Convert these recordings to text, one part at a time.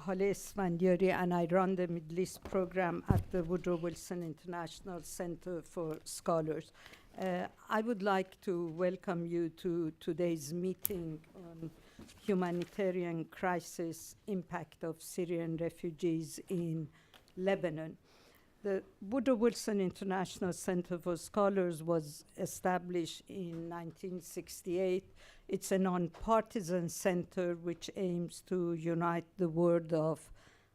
Hale Esfandiari, and I run the Middle East program at the Woodrow Wilson International Center for Scholars. I would like to welcome you to today's meeting on humanitarian crisis impact of Syrian refugees in Lebanon. The Woodrow Wilson International Center for Scholars was established in 1968. It's a nonpartisan center which aims to unite the world of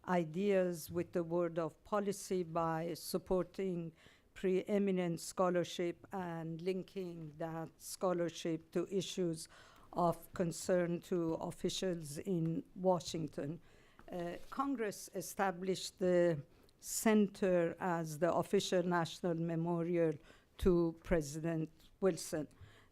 ideas with the world of policy by supporting preeminent scholarship and linking that scholarship to issues of concern to officials in Washington. Congress established the center as the official national memorial to President Wilson.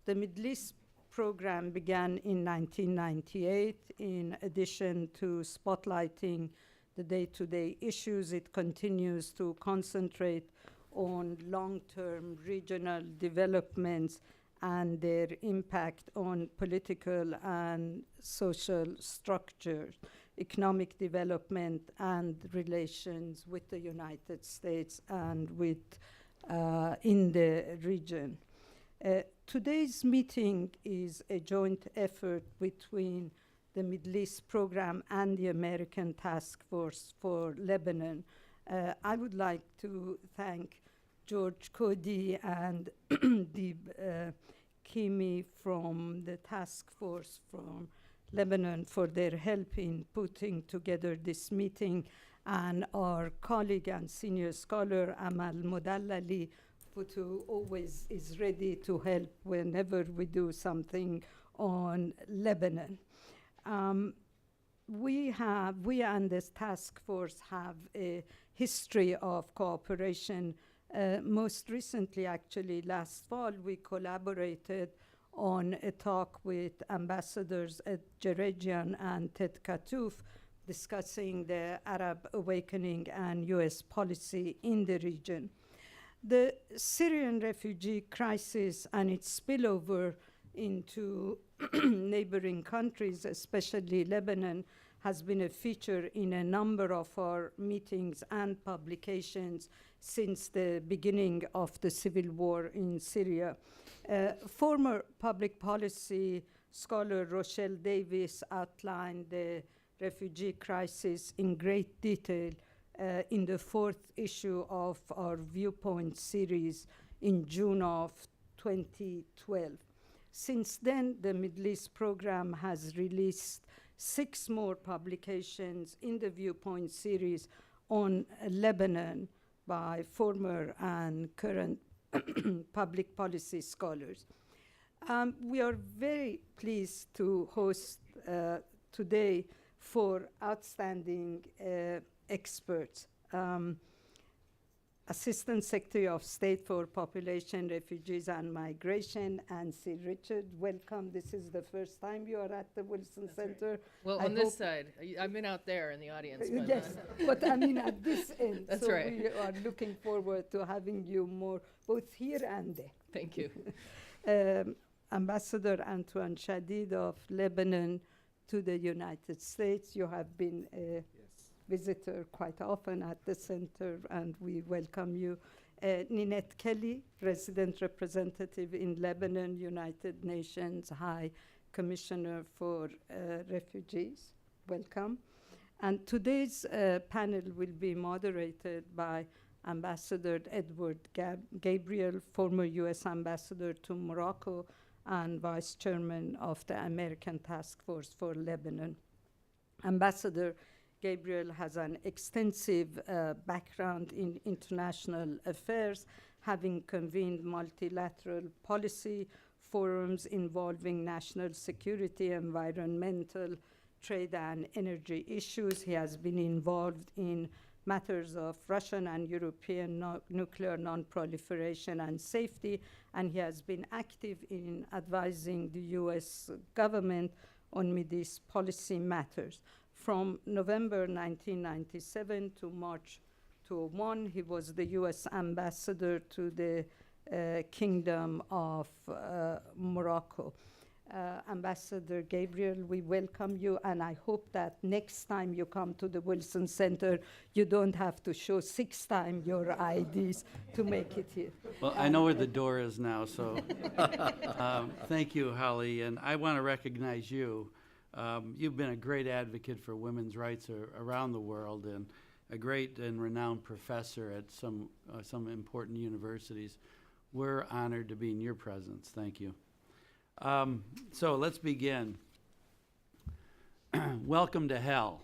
The Middle East program began in 1998. In addition to spotlighting the day-to-day issues, it continues to concentrate on long-term regional developments and their impact on political and social structures, economic development, and relations with the United States and with in the region. Today's meeting is a joint effort between the Middle East program and the American Task Force for Lebanon. I would like to thank George Cody and the Kimi from the task force from Lebanon for their help in putting together this meeting, and our colleague and senior scholar Amal Modallali, who always is ready to help whenever we do something on Lebanon. We and this task force have a history of cooperation. Most recently, actually, last fall, we collaborated on a talk with ambassadors at Jerejian and Ted Katouf discussing the Arab awakening and US policy in the region. The Syrian refugee crisis and its spillover into neighboring countries, especially Lebanon, has been a feature in a number of our meetings and publications since the beginning of the civil war in Syria. Former public policy scholar Rochelle Davis outlined the refugee crisis in great detail in the fourth issue of our Viewpoint series in June of 2012. Since then, the Middle East program has released 6 more publications in the Viewpoint series on Lebanon by former and current public policy scholars. We are very pleased to host today 4 outstanding experts. Assistant Secretary of State for Population, Refugees and Migration, Nancy Richard. Welcome. This is the first time you are at the Wilson That's Center. Right. Well, on this side. I've been out there in the audience. But yes, but I mean at this end. That's so right. We are looking forward to having you more, both here and there. Thank you. Ambassador Antoine Shadid of Lebanon to the United States. You have been a visitor quite often at the center, and we welcome you. Ninette Kelly, resident representative in Lebanon, United Nations High Commissioner for Refugees. Welcome. And today's panel will be moderated by Ambassador Edward Gabriel, former U.S. Ambassador to Morocco and Vice Chairman of the American Task Force for Lebanon. Ambassador Gabriel has an extensive background in international affairs, having convened multilateral policy forums involving national security, environmental, trade, and energy issues. He has been involved in matters of Russian and European nuclear non-proliferation and safety, and he has been active in advising the U.S. government on Middle East policy matters. From November 1997 to March 2001, he was the U.S. ambassador to the Kingdom of Morocco. Ambassador Gabriel, we welcome you, and I hope that next time you come to the Wilson Center, you don't have to show 6 times your IDs to make it here. Well, I know where the door is now, so thank you, Holly, and I want to recognize you. You've been a great advocate for women's rights around the world, and a great and renowned professor at some important universities. We're honored to be in your presence. Thank you. So let's begin. Welcome to hell.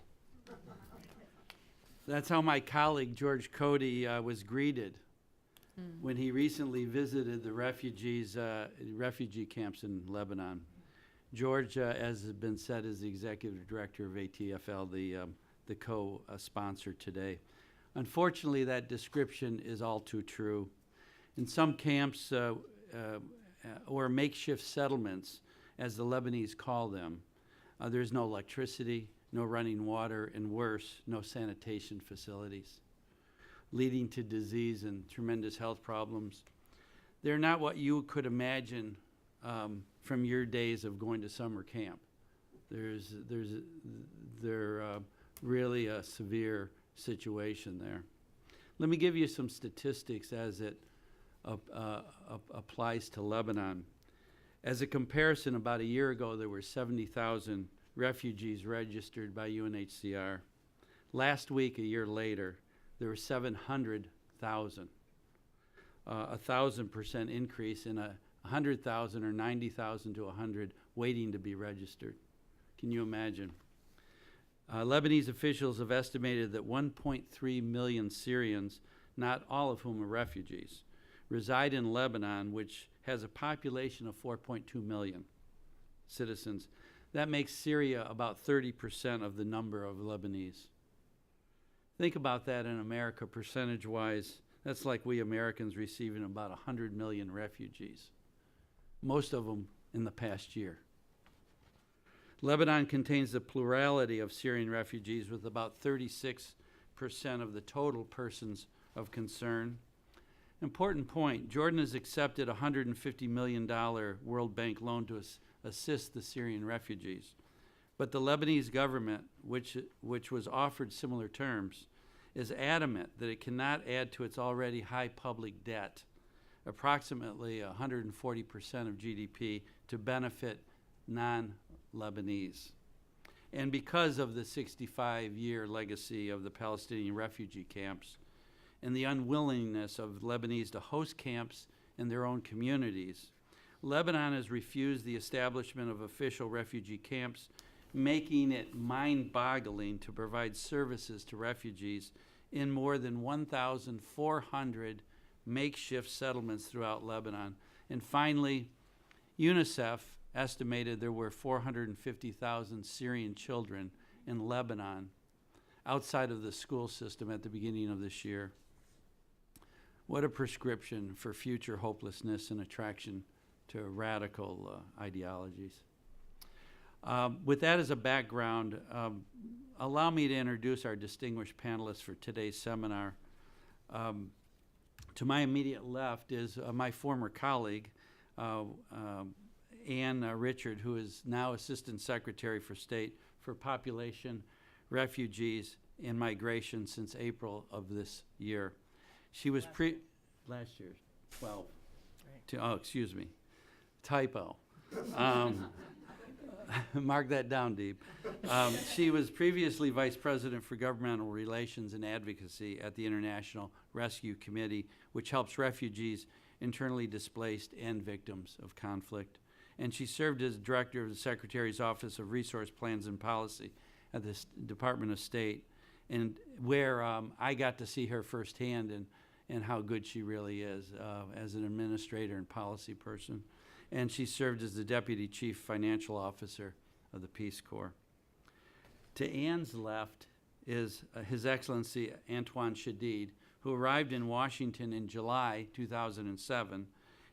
That's how my colleague George Cody was greeted when he recently visited the refugee camps in Lebanon. George, as has been said, is the executive director of ATFL, the co-sponsor today. Unfortunately, that description is all too true. In some camps, or makeshift settlements, as the Lebanese call them, there's no electricity, no running water, and worse, no sanitation facilities, leading to disease and tremendous health problems. They're not what you could imagine from your days of going to summer camp. They're really a severe situation there. Let me give you some statistics as it applies to Lebanon. As a comparison, about a year ago, there were 70,000 refugees registered by UNHCR. Last week, a year later, there were 700,000, a 1,000% increase in 100,000 or 90,000 to 100 waiting to be registered. Can you imagine? Lebanese officials have estimated that 1.3 million Syrians, not all of whom are refugees, reside in Lebanon, which has a population of 4.2 million citizens. That makes Syria about 30% of the number of Lebanese. Think about that in America, percentage-wise. That's like we Americans receiving about 100 million refugees, most of them in the past year. Lebanon contains the plurality of Syrian refugees, with about 36% of the total persons of concern. Important point, Jordan has accepted a $150 million World Bank loan to assist the Syrian refugees. But the Lebanese government, which was offered similar terms, is adamant that it cannot add to its already high public debt, approximately 140% of GDP, to benefit non-Lebanese. And because of the 65-year legacy of the Palestinian refugee camps, and the unwillingness of Lebanese to host camps in their own communities, Lebanon has refused the establishment of official refugee camps, making it mind-boggling to provide services to refugees in more than 1,400 makeshift settlements throughout Lebanon. And finally, UNICEF estimated there were 450,000 Syrian children in Lebanon outside of the school system at the beginning of this year. What a prescription for future hopelessness and attraction to radical ideologies. With that as a background, allow me to introduce our distinguished panelists for today's seminar. To my immediate left is my former colleague, Ann Richard, who is now Assistant Secretary for State for Population, Refugees, and Migration since April of this year. She was last year, 12. Right. Oh, excuse me, typo. Mark that down, Deep. She was previously Vice President for Governmental Relations and Advocacy at the International Rescue Committee, which helps refugees, internally displaced, and victims of conflict. And she served as Director of the Secretary's Office of Resource Plans and Policy at the Department of State, and where I got to see her firsthand and how good she really is as an administrator and policy person. And she served as the Deputy Chief Financial Officer of the Peace Corps. To Ann's left is His Excellency Antoine Shadid, who arrived in Washington in July 2007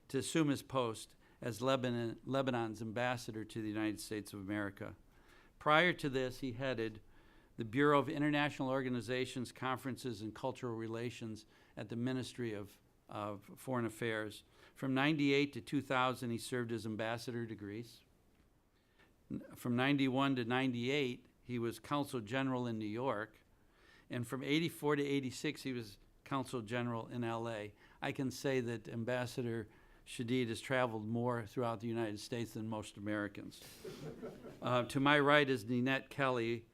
to assume his post as Lebanon's ambassador to the United States of America. Prior to this, he headed the Bureau of International Organizations, Conferences, and Cultural Relations at the Ministry of Foreign Affairs. From 1998 to 2000, he served as ambassador to Greece, From 91 to 98, he was Consul General in New York. And from 84 to 86, he was Consul General in LA. I can say that Ambassador Shadid has traveled more throughout the United States than most Americans. To my right is Ninette Kelly,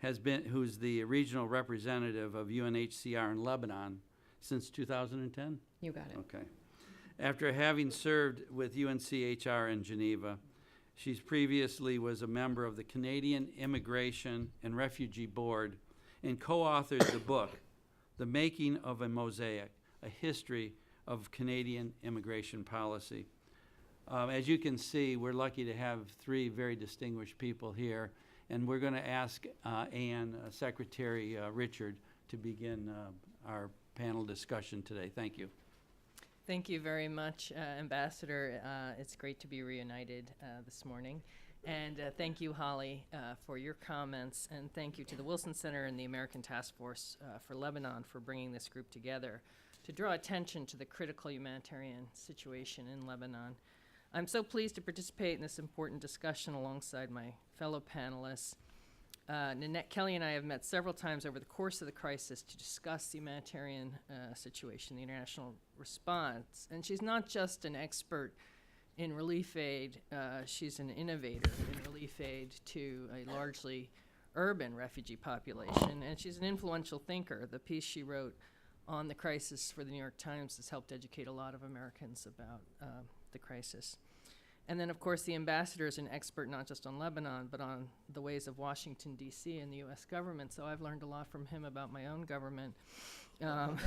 who's the regional representative of UNHCR in Lebanon since 2010. You got it. Okay. After having served with UNCHR in Geneva, she previously was a member of the Canadian Immigration and Refugee Board and co-authored the book, The Making of a Mosaic, A History of Canadian Immigration Policy. As you can see, we're lucky to have three very distinguished people here, and we're going to ask Anne, Secretary Richard, to begin our panel discussion today. Thank you. Thank you very much, Ambassador. It's great to be reunited this morning. And thank you, Holly, for your comments. And thank you to the Wilson Center and the American Task Force for Lebanon for bringing this group together to draw attention to the critical humanitarian situation in Lebanon. I'm so pleased to participate in this important discussion alongside my fellow panelists. Ninette Kelly and I have met several times over the course of the crisis to discuss the humanitarian situation, the international response. And she's not just an expert in relief aid, she's an innovator in relief aid to a largely urban refugee population, and she's an influential thinker. The piece she wrote on the crisis for the New York Times has helped educate a lot of Americans about the crisis. And then, of course, the ambassador is an expert not just on Lebanon, but on the ways of Washington, D.C. and the U.S. government, so I've learned a lot from him about my own government. And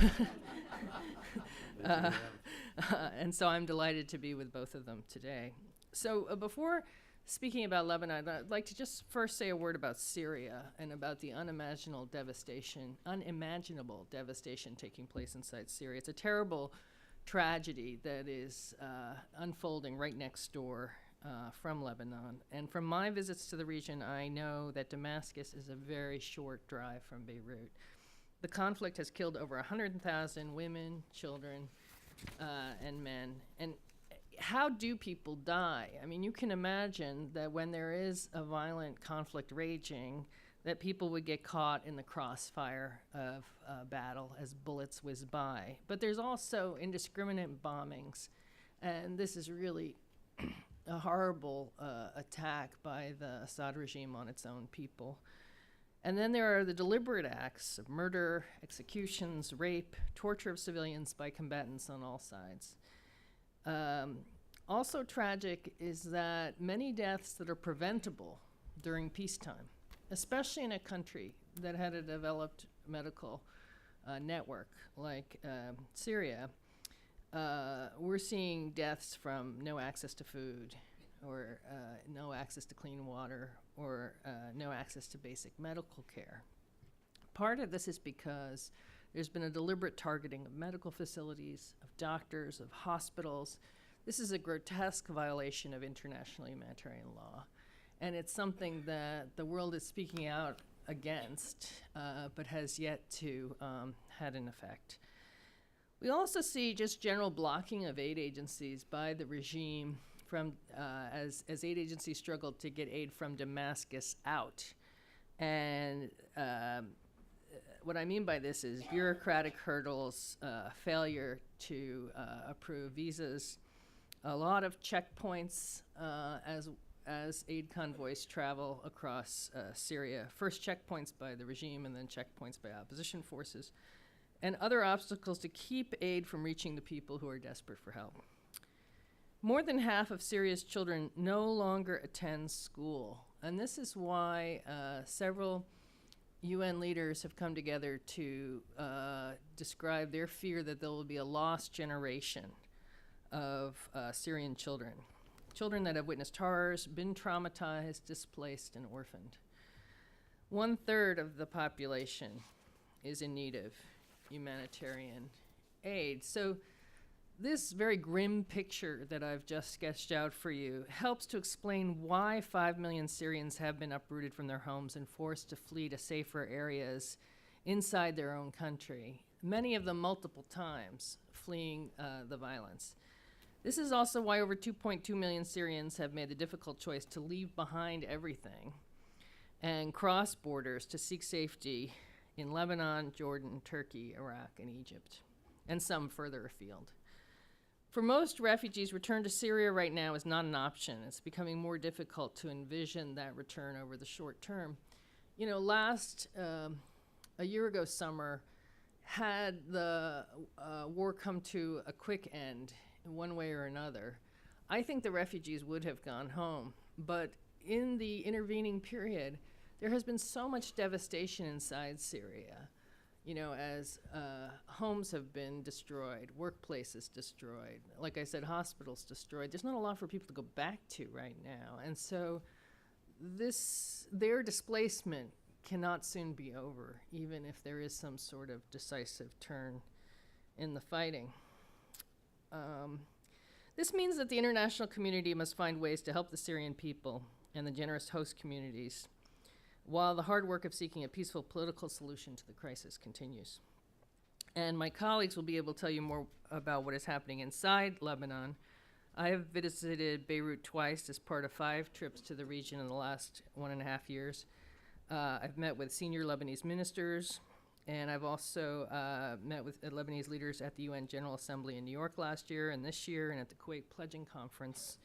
so I'm delighted to be with both of them today. So before speaking about Lebanon, I'd like to just first say a word about Syria and about the unimaginable devastation taking place inside Syria. It's a terrible tragedy that is unfolding right next door from Lebanon. And from my visits to the region, I know that Damascus is a very short drive from Beirut. The conflict has killed over 100,000 women, children, and men. And how do people die? I mean, you can imagine that when there is a violent conflict raging, that people would get caught in the crossfire of battle as bullets whiz by. But there's also indiscriminate bombings, and this is really a horrible attack by the Assad regime on its own people. And then there are the deliberate acts of murder, executions, rape, torture of civilians by combatants on all sides. Also tragic is that many deaths that are preventable during peacetime, especially in a country that had a developed medical network like Syria, we're seeing deaths from no access to food, or no access to clean water, or no access to basic medical care. Part of this is because there's been a deliberate targeting of medical facilities, of doctors, of hospitals. This is a grotesque violation of international humanitarian law. And it's something that the world is speaking out against, but has yet to had an effect. We also see just general blocking of aid agencies by the regime from as aid agencies struggle to get aid from Damascus out. And what I mean by this is bureaucratic hurdles, failure to approve visas, a lot of checkpoints as aid convoys travel across Syria. First checkpoints by the regime and then checkpoints by opposition forces, and other obstacles to keep aid from reaching the people who are desperate for help. More than half of Syria's children no longer attend school, and this is why several UN leaders have come together to describe their fear that there will be a lost generation of Syrian children. Children that have witnessed horrors, been traumatized, displaced, and orphaned. 1/3 of the population is in need of humanitarian aid. So this very grim picture that I've just sketched out for you helps to explain why 5 million Syrians have been uprooted from their homes and forced to flee to safer areas inside their own country, many of them multiple times, fleeing the violence. This is also why over 2.2 million Syrians have made the difficult choice to leave behind everything and cross borders to seek safety in Lebanon, Jordan, Turkey, Iraq, and Egypt, and some further afield. For most refugees, return to Syria right now is not an option. It's becoming more difficult to envision that return over the short term. You know, a year ago summer, had the war come to a quick end in one way or another, I think the refugees would have gone home. But in the intervening period, there has been so much devastation inside Syria, you know, as homes have been destroyed, workplaces destroyed, like I said, hospitals destroyed. There's not a lot for people to go back to right now. And so their displacement cannot soon be over, even if there is some sort of decisive turn in the fighting. This means that the international community must find ways to help the Syrian people and the generous host communities, while the hard work of seeking a peaceful political solution to the crisis continues. And my colleagues will be able to tell you more about what is happening inside Lebanon. I have visited Beirut twice as part of 5 trips to the region in the last 1.5 years. I've met with senior Lebanese ministers, and I've also met with Lebanese leaders at the UN General Assembly in New York last year and this year, and at the Kuwait Pledging Conference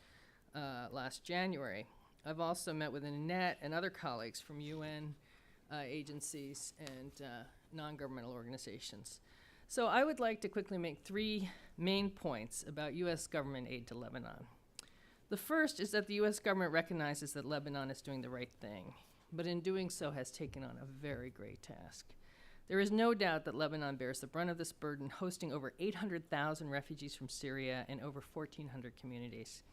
last January. I've also met with Annette and other colleagues from UN agencies and non-governmental organizations. So I would like to quickly make 3 main points about U.S. government aid to Lebanon. The first is that the U.S. government recognizes that Lebanon is doing the right thing, but in doing so has taken on a very great task. There is no doubt that Lebanon bears the brunt of this burden, hosting over 800,000 refugees from Syria in over 1,400 communities.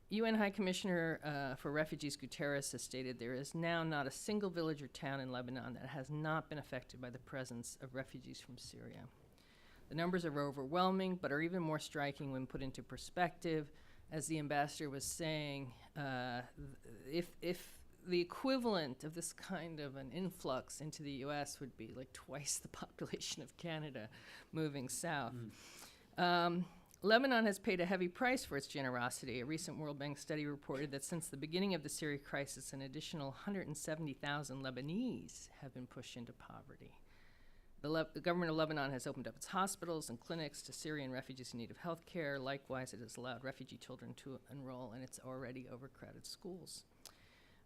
UN High Commissioner for Refugees Guterres has stated there is now not a single village or town in Lebanon that has not been affected by the presence of refugees from Syria. The numbers are overwhelming, but are even more striking when put into perspective. As the ambassador was saying, if the equivalent of this kind of an influx into the U.S. would be like twice the population of Canada moving south. Lebanon has paid a heavy price for its generosity. A recent World Bank study reported that since the beginning of the Syria crisis, an additional 170,000 Lebanese have been pushed into poverty. The government of Lebanon has opened up its hospitals and clinics to Syrian refugees in need of health care. Likewise, it has allowed refugee children to enroll in its already overcrowded schools.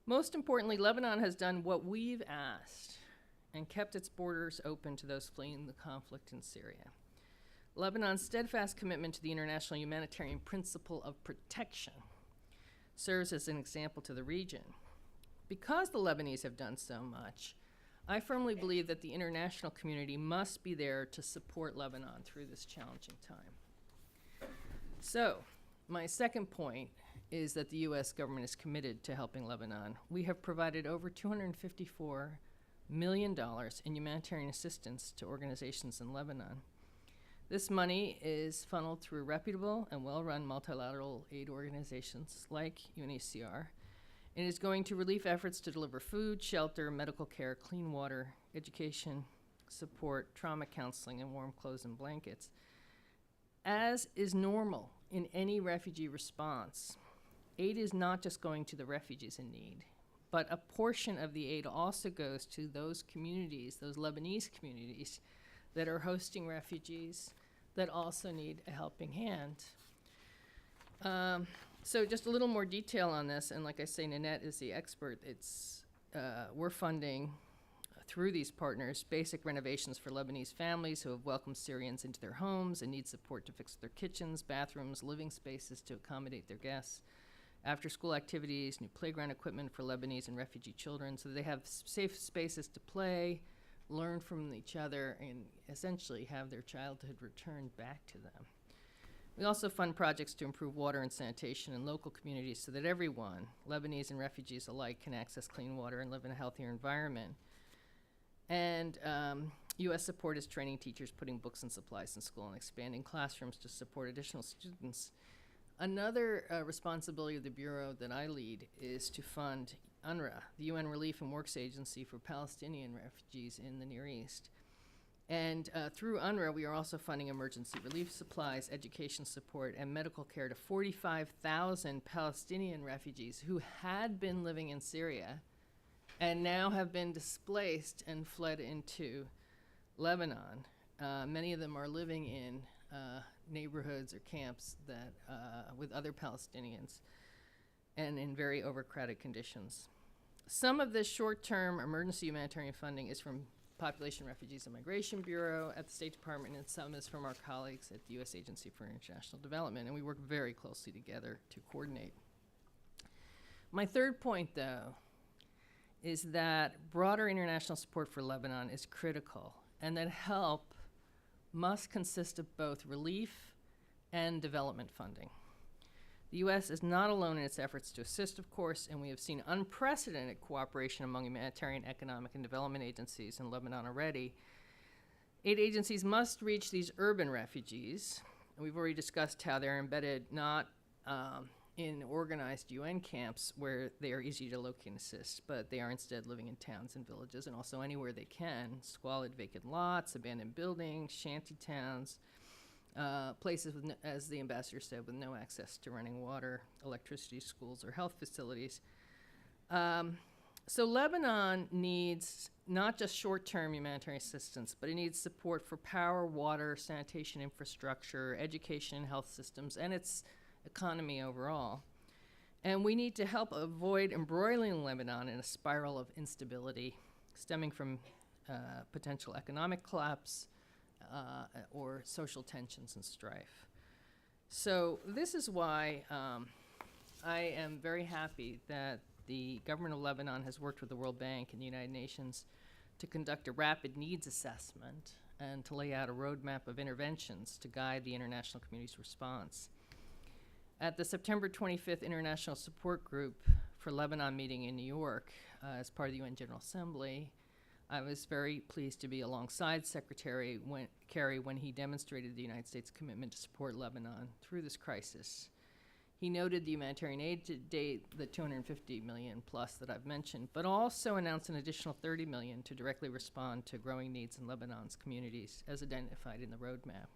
Most importantly, Lebanon has done what we've asked and kept its borders open to those fleeing the conflict in Syria. Lebanon's steadfast commitment to the international humanitarian principle of protection serves as an example to the region. Because the Lebanese have done so much, I firmly believe that the international community must be there to support Lebanon through this challenging time. So, my second point is that the U.S. government is committed to helping Lebanon. We have provided over $254 million in humanitarian assistance to organizations in Lebanon. This money is funneled through reputable and well-run multilateral aid organizations like UNHCR, and is going to relief efforts to deliver food, shelter, medical care, clean water, education, support, trauma counseling, and warm clothes and blankets. As is normal in any refugee response, aid is not just going to the refugees in need, but a portion of the aid also goes to those communities, those Lebanese communities, that are hosting refugees that also need a helping hand. So just a little more detail on this, and like I say, Nanette is the expert. We're funding, through these partners, basic renovations for Lebanese families who have welcomed Syrians into their homes and need support to fix their kitchens, bathrooms, living spaces to accommodate their guests, after-school activities, new playground equipment for Lebanese and refugee children so that they have safe spaces to play, learn from each other, and essentially have their childhood returned back to them. We also fund projects to improve water and sanitation in local communities so that everyone, Lebanese and refugees alike, can access clean water and live in a healthier environment. And U.S. support is training teachers, putting books and supplies in school, and expanding classrooms to support additional students. Another responsibility of the Bureau that I lead is to fund UNRWA, the UN Relief and Works Agency for Palestinian refugees in the Near East. And through UNRWA, we are also funding emergency relief supplies, education support, and medical care to 45,000 Palestinian refugees who had been living in Syria and now have been displaced and fled into Lebanon. Many of them are living in neighborhoods or camps that with other Palestinians and in very overcrowded conditions. Some of this short-term emergency humanitarian funding is from Population, Refugees, and Migration Bureau at the State Department, and some is from our colleagues at the U.S. Agency for International Development, and we work very closely together to coordinate. My third point, though, is that broader international support for Lebanon is critical, and that help must consist of both relief and development funding. The U.S. is not alone in its efforts to assist, of course, and we have seen unprecedented cooperation among humanitarian, economic, and development agencies in Lebanon already. Aid agencies must reach these urban refugees, and we've already discussed how they're embedded not in organized UN camps where they are easy to locate and assist, but they are instead living in towns and villages, and also anywhere they can, squalid vacant lots, abandoned buildings, shanty towns, places, with as the ambassador said, with no access to running water, electricity, schools, or health facilities. So Lebanon needs not just short-term humanitarian assistance, but it needs support for power, water, sanitation infrastructure, education, health systems, and its economy overall. And we need to help avoid embroiling Lebanon in a spiral of instability stemming from potential economic collapse, or social tensions and strife. So this is why I am very happy that the government of Lebanon has worked with the World Bank and the United Nations to conduct a rapid needs assessment and to lay out a roadmap of interventions to guide the international community's response. At the September 25th International Support Group for Lebanon meeting in New York as part of the UN General Assembly, I was very pleased to be alongside Secretary Kerry when he demonstrated the United States' commitment to support Lebanon through this crisis. He noted the humanitarian aid to date, the $250 million plus that I've mentioned, but also announced an additional $30 million to directly respond to growing needs in Lebanon's communities as identified in the roadmap.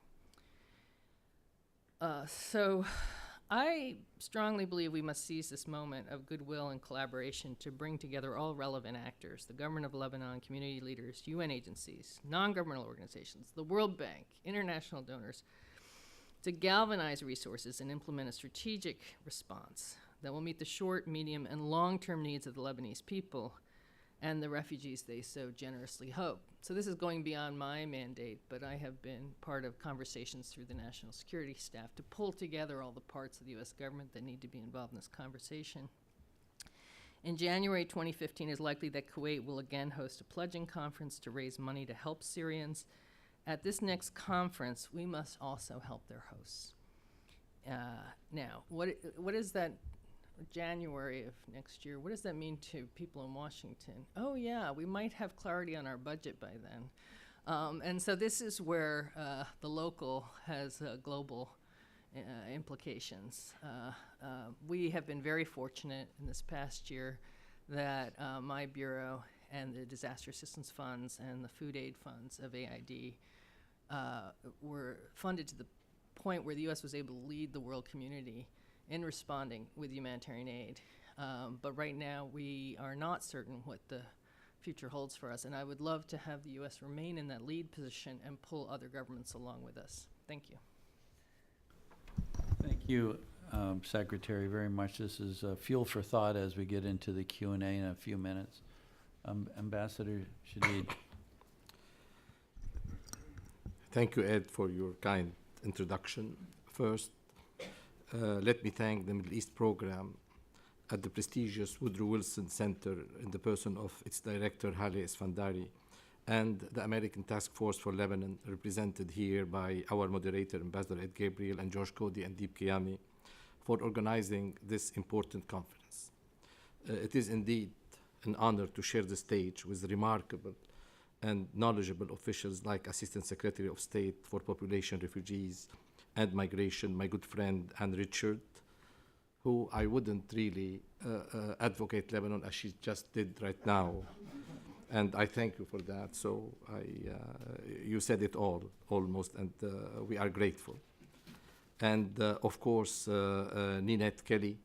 So I strongly believe we must seize this moment of goodwill and collaboration to bring together all relevant actors, the government of Lebanon, community leaders, UN agencies, non-governmental organizations, the World Bank, international donors, to galvanize resources and implement a strategic response that will meet the short, medium, and long-term needs of the Lebanese people and the refugees they so generously hope. So this is going beyond my mandate, but I have been part of conversations through the national security staff to pull together all the parts of the U.S. government that need to be involved in this conversation. In January 2015, it's likely that Kuwait will again host a pledging conference to raise money to help Syrians. At this next conference, we must also help their hosts. Now, what is that? January of next year, what does that mean to people in Washington? Oh yeah, we might have clarity on our budget by then. And so this is where the local has global implications. We have been very fortunate in this past year that my bureau and the disaster assistance funds and the food aid funds of AID were funded to the point where the U.S. was able to lead the world community in responding with humanitarian aid. But right now, we are not certain what the future holds for us, and I would love to have the U.S. remain in that lead position and pull other governments along with us. Thank you. Thank you, Secretary, very much. This is fuel for thought as we get into the Q&A in a few minutes. Ambassador Shadid. Thank you, Ed, for your kind introduction. First, let me thank the Middle East Program at the prestigious Woodrow Wilson Center in the person of its director, Haleh Esfandari, and the American Task Force for Lebanon, represented here by our moderator, Ambassador Ed Gabriel, and George Cody and Deep Kiyami, for organizing this important conference. It is indeed an honor to share the stage with remarkable and knowledgeable officials like Assistant Secretary of State for Population, Refugees, and Migration, my good friend Ann Richard, who I wouldn't really advocate Lebanon as she just did right now. And I thank you for that. So you said it all, almost, and we are grateful. And of course, Ninette Kelly,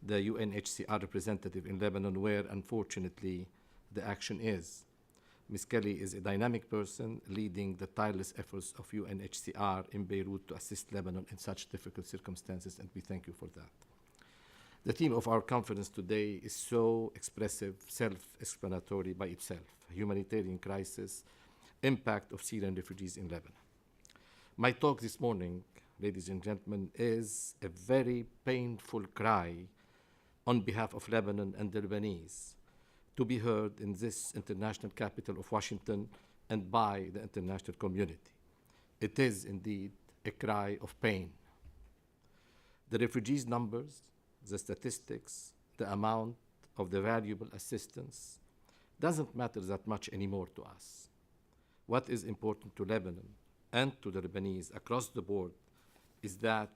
the UNHCR representative in Lebanon, where unfortunately the action is. Ms. Kelly is a dynamic person leading the tireless efforts of UNHCR in Beirut to assist Lebanon in such difficult circumstances, and we thank you for that. The theme of our conference today is so expressive, self-explanatory by itself: humanitarian crisis, impact of Syrian refugees in Lebanon. My talk this morning, ladies and gentlemen, is a very painful cry on behalf of Lebanon and the Lebanese, to be heard in this international capital of Washington and by the international community. It is indeed a cry of pain. The refugees' numbers, the statistics, the amount of the valuable assistance doesn't matter that much anymore to us. What is important to Lebanon and to the Lebanese across the board is that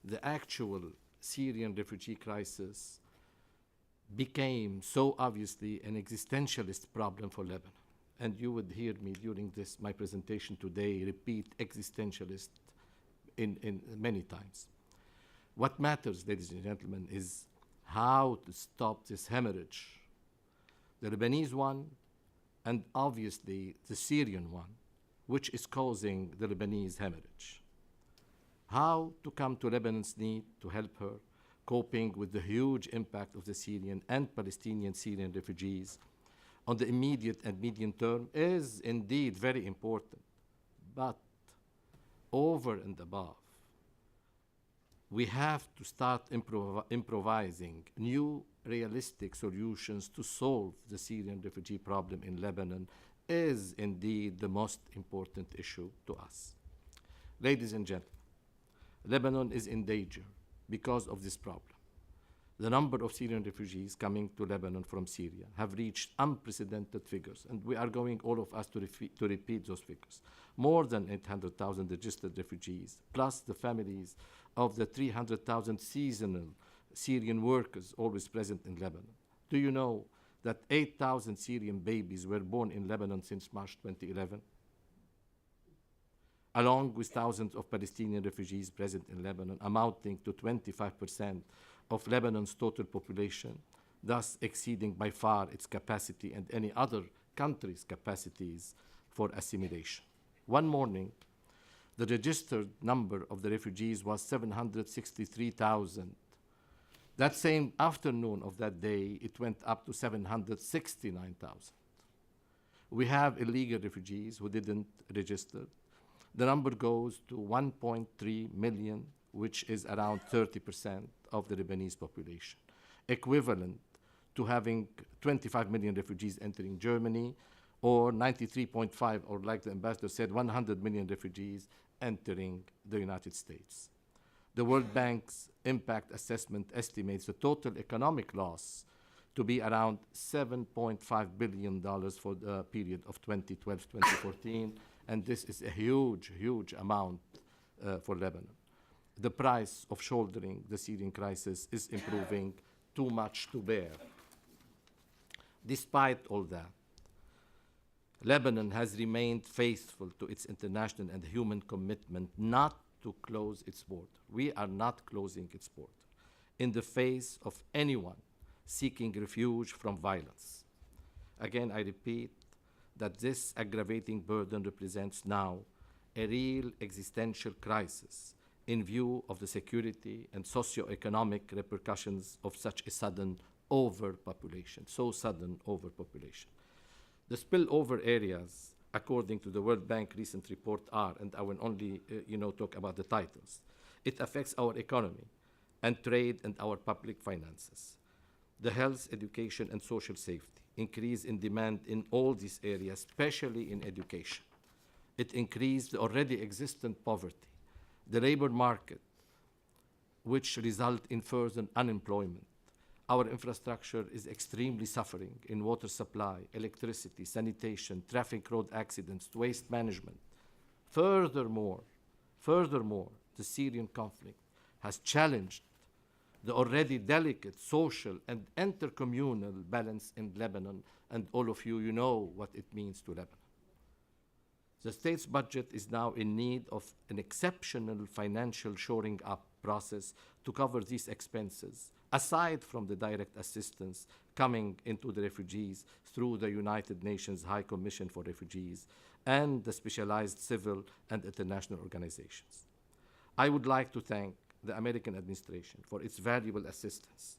the actual Syrian refugee crisis became so obviously an existentialist problem for Lebanon. And you would hear me during my presentation today repeat existentialist in many times. What matters, ladies and gentlemen, is how to stop this hemorrhage, the Lebanese one and obviously the Syrian one, which is causing the Lebanese hemorrhage. How to come to Lebanon's need to help her, coping with the huge impact of the Syrian and Palestinian Syrian refugees on the immediate and medium term is indeed very important. But over and above, we have to start improvising new realistic solutions to solve the Syrian refugee problem in Lebanon is indeed the most important issue to us. Ladies and gentlemen, Lebanon is in danger because of this problem. The number of Syrian refugees coming to Lebanon from Syria have reached unprecedented figures, and we are going, all of us, to repeat those figures. More than 800,000 registered refugees, plus the families of the 300,000 seasonal Syrian workers always present in Lebanon. Do you know that 8,000 Syrian babies were born in Lebanon since March 2011? Along with thousands of Palestinian refugees present in Lebanon, amounting to 25% of Lebanon's total population, thus exceeding by far its capacity and any other country's capacities for assimilation. One morning, the registered number of the refugees was 763,000. That same afternoon of that day, it went up to 769,000. We have illegal refugees who didn't register. The number goes to 1.3 million, which is around 30% of the Lebanese population, equivalent to having 25 million refugees entering Germany, or 93.5, or like the ambassador said, 100 million refugees entering the United States. The World Bank's impact assessment estimates the total economic loss to be around $7.5 billion for the period of 2012-2014, and this is a huge, huge amount for Lebanon. The price of shouldering the Syrian crisis is improving too much to bear. Despite all that, Lebanon has remained faithful to its international and human commitment not to close its border. We are not closing its border in the face of anyone seeking refuge from violence. Again, I repeat that this aggravating burden represents now a real existential crisis in view of the security and socioeconomic repercussions of such a sudden overpopulation, so sudden overpopulation. The spillover areas, according to the World Bank recent report, are, and I will only talk about the titles. It affects our economy and trade and our public finances, the health, education, and social safety, increase in demand in all these areas, especially in education. It increased the already existent poverty, the labor market, which result in further unemployment. Our infrastructure is extremely suffering in water supply, electricity, sanitation, traffic road accidents, waste management. Furthermore, the Syrian conflict has challenged the already delicate social and intercommunal balance in Lebanon, and all of you, you know what it means to Lebanon. The state's budget is now in need of an exceptional financial shoring up process to cover these expenses, aside from the direct assistance coming into the refugees through the United Nations High Commission for Refugees and the specialized civil and international organizations. I would like to thank the American administration for its valuable assistance.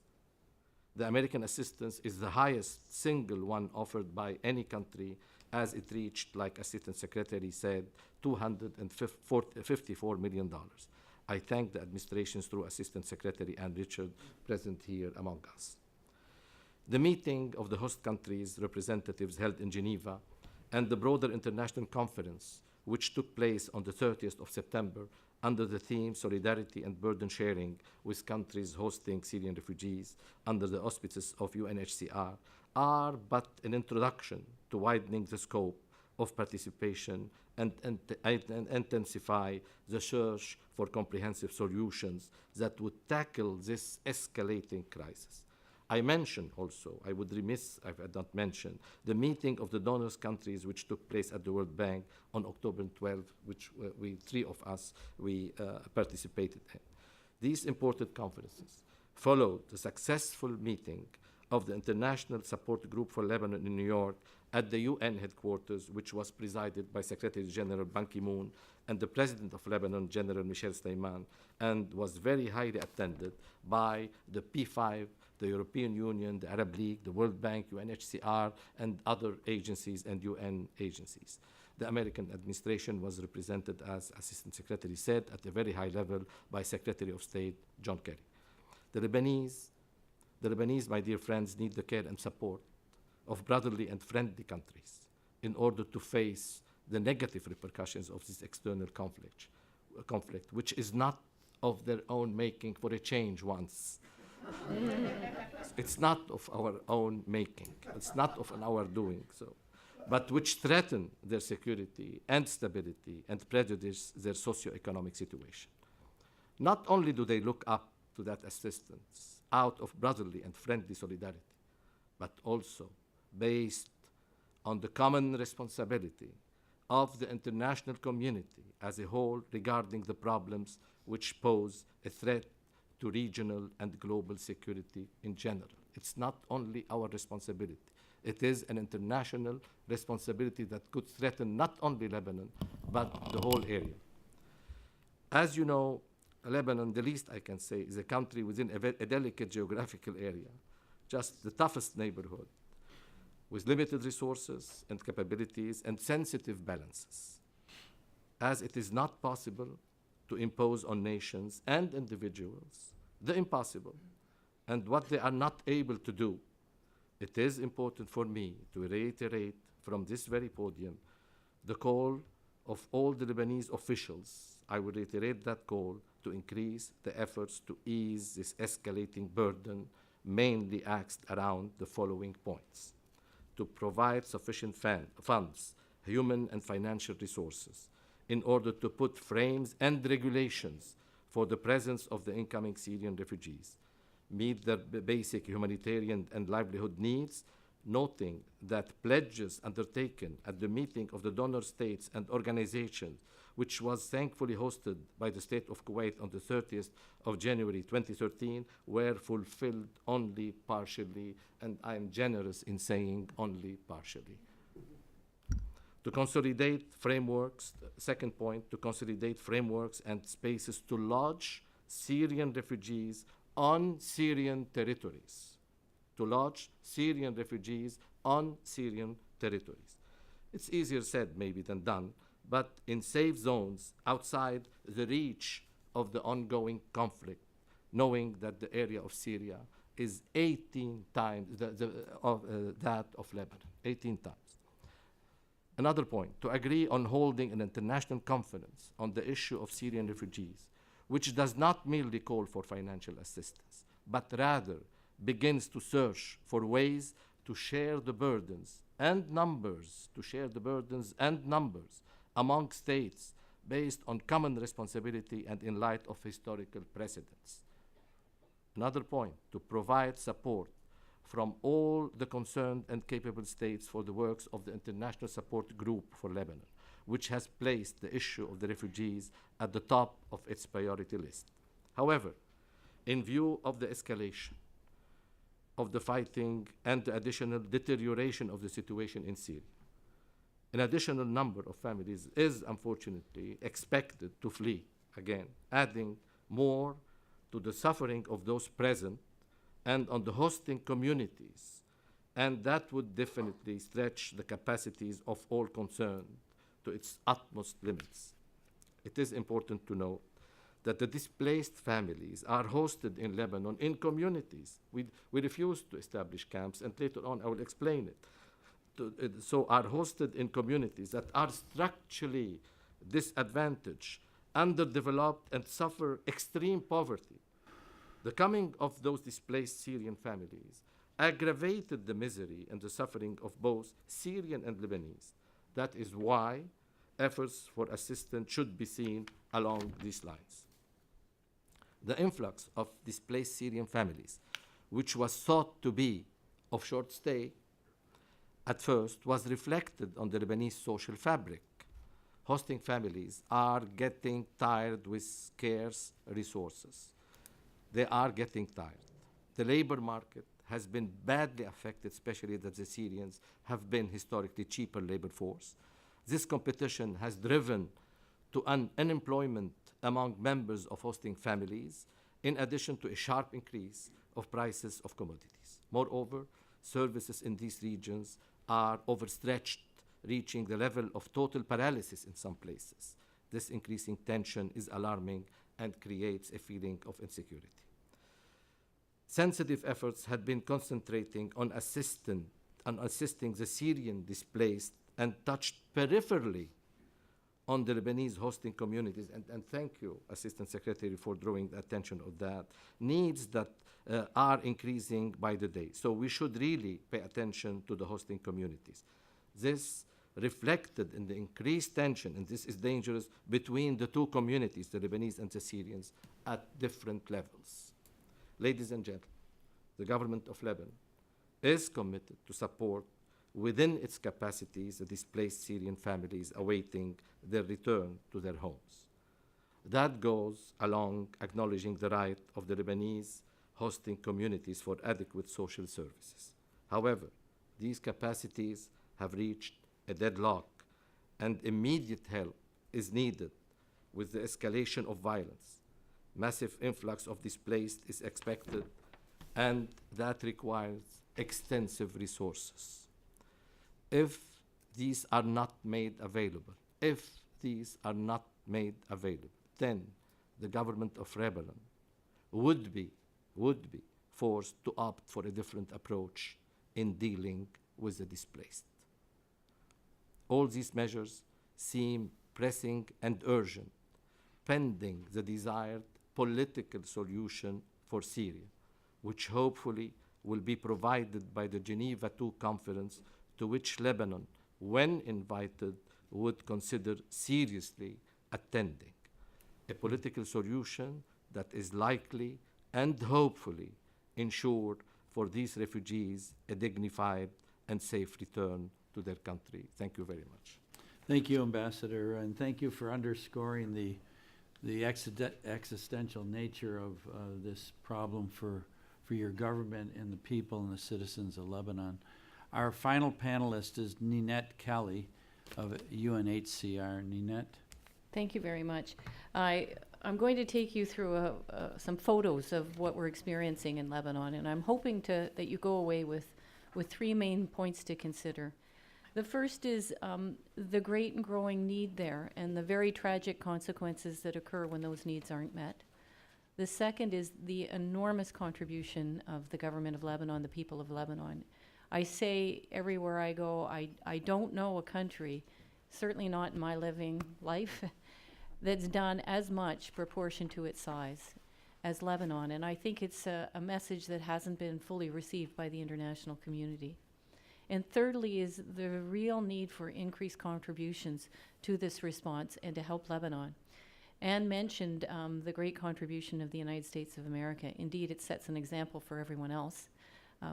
The American assistance is the highest single one offered by any country, as it reached, like Assistant Secretary said, $254 million. I thank the administrations through Assistant Secretary Ann Richard, present here among us. The meeting of the host countries' representatives held in Geneva and the broader international conference, which took place on the 30th of September under the theme Solidarity and Burden Sharing with countries hosting Syrian refugees under the auspices of UNHCR, are but an introduction to widening the scope of participation and intensify the search for comprehensive solutions that would tackle this escalating crisis. I mentioned also, I would remiss if I don't mention, the meeting of the donors countries which took place at the World Bank on October 12th, which three of us participated in. These important conferences followed the successful meeting of the International Support Group for Lebanon in New York at the UN headquarters, which was presided by Secretary General Ban Ki-moon and the President of Lebanon, General Michel Sleiman, and was very highly attended by the P5, the European Union, the Arab League, the World Bank, UNHCR, and other agencies and UN agencies. The American administration was represented, as Assistant Secretary said, at a very high level by Secretary of State John Kerry. The Lebanese, my dear friends, need the care and support of brotherly and friendly countries in order to face the negative repercussions of this external conflict, which is not of their own making for a change once. It's not of our own making. It's not of our doing so, but which threaten their security and stability and prejudice their socioeconomic situation. Not only do they look up to that assistance out of brotherly and friendly solidarity, but also based on the common responsibility of the international community as a whole regarding the problems which pose a threat to regional and global security in general. It's not only our responsibility. It is an international responsibility that could threaten not only Lebanon, but the whole area. As you know, Lebanon, the least I can say, is a country within a delicate geographical area, just the toughest neighborhood, with limited resources and capabilities and sensitive balances, as it is not possible to impose on nations and individuals the impossible and what they are not able to do. It is important for me to reiterate from this very podium the call of all the Lebanese officials. I will reiterate that call to increase the efforts to ease this escalating burden, mainly axed around the following points: to provide sufficient funds, human and financial resources, in order to put frames and regulations for the presence of the incoming Syrian refugees, meet their basic humanitarian and livelihood needs, noting that pledges undertaken at the meeting of the donor states and organizations, which was thankfully hosted by the State of Kuwait on the 30th of January 2013, were fulfilled only partially, and I am generous in saying only partially. To consolidate frameworks, second point, to consolidate frameworks and spaces to lodge Syrian refugees on Syrian territories. To lodge Syrian refugees on Syrian territories. It's easier said maybe than done, but in safe zones outside the reach of the ongoing conflict, knowing that the area of Syria is 18 times that of Lebanon, 18 times. Another point, to agree on holding an international conference on the issue of Syrian refugees, which does not merely call for financial assistance, but rather begins to search for ways to share the burdens and numbers, among states based on common responsibility and in light of historical precedents. Another point, to provide support from all the concerned and capable states for the works of the International Support Group for Lebanon, which has placed the issue of the refugees at the top of its priority list. However, in view of the escalation of the fighting and the additional deterioration of the situation in Syria, an additional number of families is unfortunately expected to flee again, adding more to the suffering of those present and on the hosting communities, and that would definitely stretch the capacities of all concerned to its utmost limits. It is important to note that the displaced families are hosted in Lebanon in communities. We refuse to establish camps, and later on I will explain it. So are hosted in communities that are structurally disadvantaged, underdeveloped, and suffer extreme poverty. The coming of those displaced Syrian families aggravated the misery and the suffering of both Syrian and Lebanese. That is why efforts for assistance should be seen along these lines. The influx of displaced Syrian families, which was thought to be of short stay at first, was reflected on the Lebanese social fabric. Hosting families are getting tired with scarce resources. They are getting tired. The labor market has been badly affected, especially that the Syrians have been historically cheaper labor force. This competition has driven to unemployment among members of hosting families, in addition to a sharp increase of prices of commodities. Moreover, services in these regions are overstretched, reaching the level of total paralysis in some places. This increasing tension is alarming and creates a feeling of insecurity. Sensitive efforts had been concentrating on assisting the Syrian displaced and touched peripherally on the Lebanese hosting communities, and thank you, Assistant Secretary, for drawing the attention of that, needs that are increasing by the day. So we should really pay attention to the hosting communities. This reflected in the increased tension, and this is dangerous, between the two communities, the Lebanese and the Syrians, at different levels. Ladies and gentlemen, the government of Lebanon is committed to support within its capacities the displaced Syrian families awaiting their return to their homes. That goes along acknowledging the right of the Lebanese hosting communities for adequate social services. However, these capacities have reached a deadlock, and immediate help is needed with the escalation of violence. Massive influx of displaced is expected, and that requires extensive resources. If these are not made available, then the government of Lebanon would be forced to opt for a different approach in dealing with the displaced. All these measures seem pressing and urgent, pending the desired political solution for Syria, which hopefully will be provided by the Geneva II conference, to which Lebanon, when invited, would consider seriously attending. A political solution that is likely and hopefully ensure for these refugees a dignified and safe return to their country. Thank you very much. Thank you, Ambassador, and thank you for underscoring the existential nature of this problem for your government and the people and the citizens of Lebanon. Our final panelist is Ninette Kelly of UNHCR. Ninette. Thank you very much. I'm going to take you through some photos of what we're experiencing in Lebanon, and I'm hoping that you go away with three main points to consider. The first is the great and growing need there and the very tragic consequences that occur when those needs aren't met. The second is the enormous contribution of the government of Lebanon, the people of Lebanon. I say everywhere I go, I don't know a country, certainly not in my living life, that's done as much proportion to its size as Lebanon. And I think it's a message that hasn't been fully received by the international community. And thirdly is the real need for increased contributions to this response and to help Lebanon. Anne mentioned the great contribution of the United States of America. Indeed, it sets an example for everyone else.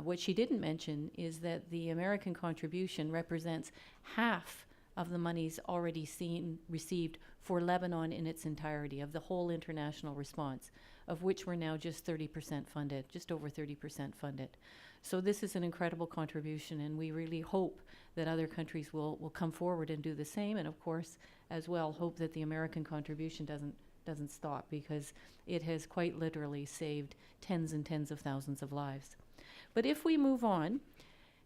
What she didn't mention is that the American contribution represents half of the monies already received for Lebanon in its entirety, of the whole international response, of which we're now just 30% funded, just over 30% funded. So this is an incredible contribution, and we really hope that other countries will come forward and do the same, and of course, as well, hope that the American contribution doesn't stop, because it has quite literally saved tens and tens of thousands of lives. But if we move on,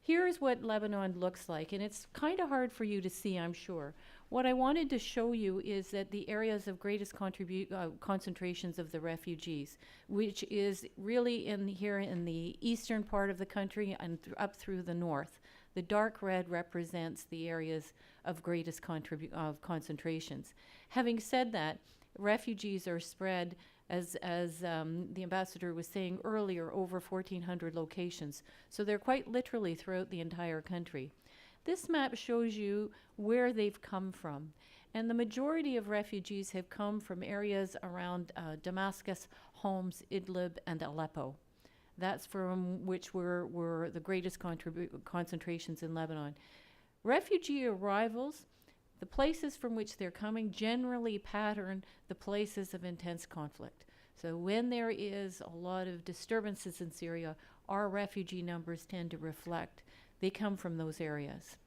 here's what Lebanon looks like, and it's kind of hard for you to see, I'm sure. What I wanted to show you is that the areas of greatest concentrations of the refugees, which is really here in the eastern part of the country and up through the north. The dark red represents the areas of greatest concentrations. Having said that, refugees are spread, as the ambassador was saying earlier, over 1,400 locations. So they're quite literally throughout the entire country. This map shows you where they've come from. And the majority of refugees have come from areas around Damascus, Homs, Idlib, and Aleppo. That's from which were the greatest concentrations in Lebanon. Refugee arrivals, the places from which they're coming, generally pattern the places of intense conflict. So when there is a lot of disturbances in Syria, our refugee numbers tend to reflect. They come from those areas.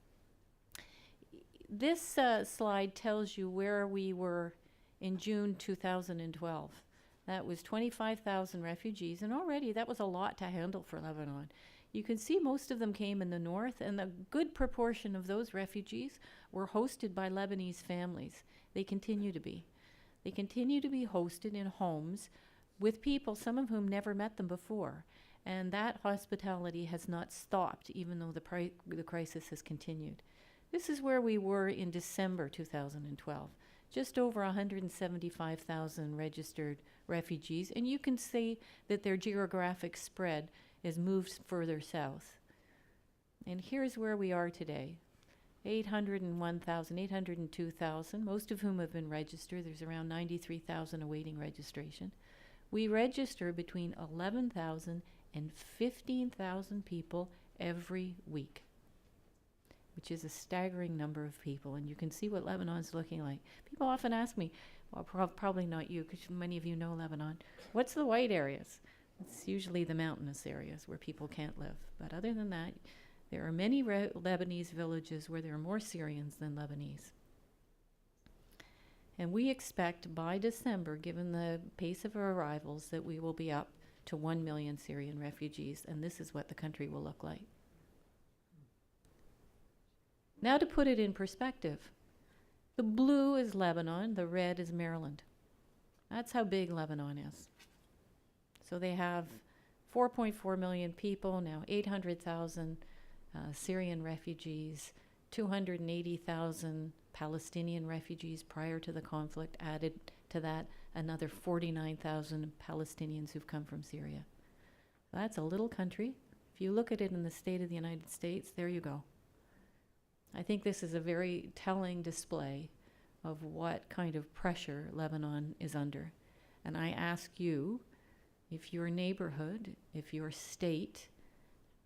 This slide tells you where we were in June 2012. That was 25,000 refugees, and already that was a lot to handle for Lebanon. You can see most of them came in the north, and a good proportion of those refugees were hosted by Lebanese families. They continue to be. They continue to be hosted in homes with people, some of whom never met them before. And that hospitality has not stopped, even though the crisis has continued. This is where we were in December 2012. Just over 175,000 registered refugees, and you can see that their geographic spread has moved further south. And here's where we are today. 801,000, 802,000, most of whom have been registered. There's around 93,000 awaiting registration. We register between 11,000 and 15,000 people every week, which is a staggering number of people. And you can see what Lebanon's looking like. People often ask me, well, probably not you, because many of you know Lebanon, what's the white areas? It's usually the mountainous areas where people can't live. But other than that, there are many Lebanese villages where there are more Syrians than Lebanese. And we expect by December, given the pace of our arrivals, that we will be up to 1 million Syrian refugees, and this is what the country will look like. Now, to put it in perspective, the blue is Lebanon, the red is Maryland. That's how big Lebanon is. So they have 4.4 million people, now 800,000 Syrian refugees, 280,000 Palestinian refugees prior to the conflict, added to that another 49,000 Palestinians who've come from Syria. That's a little country. If you look at it in the state of the United States, there you go. I think this is a very telling display of what kind of pressure Lebanon is under. And I ask you, if your neighborhood, if your state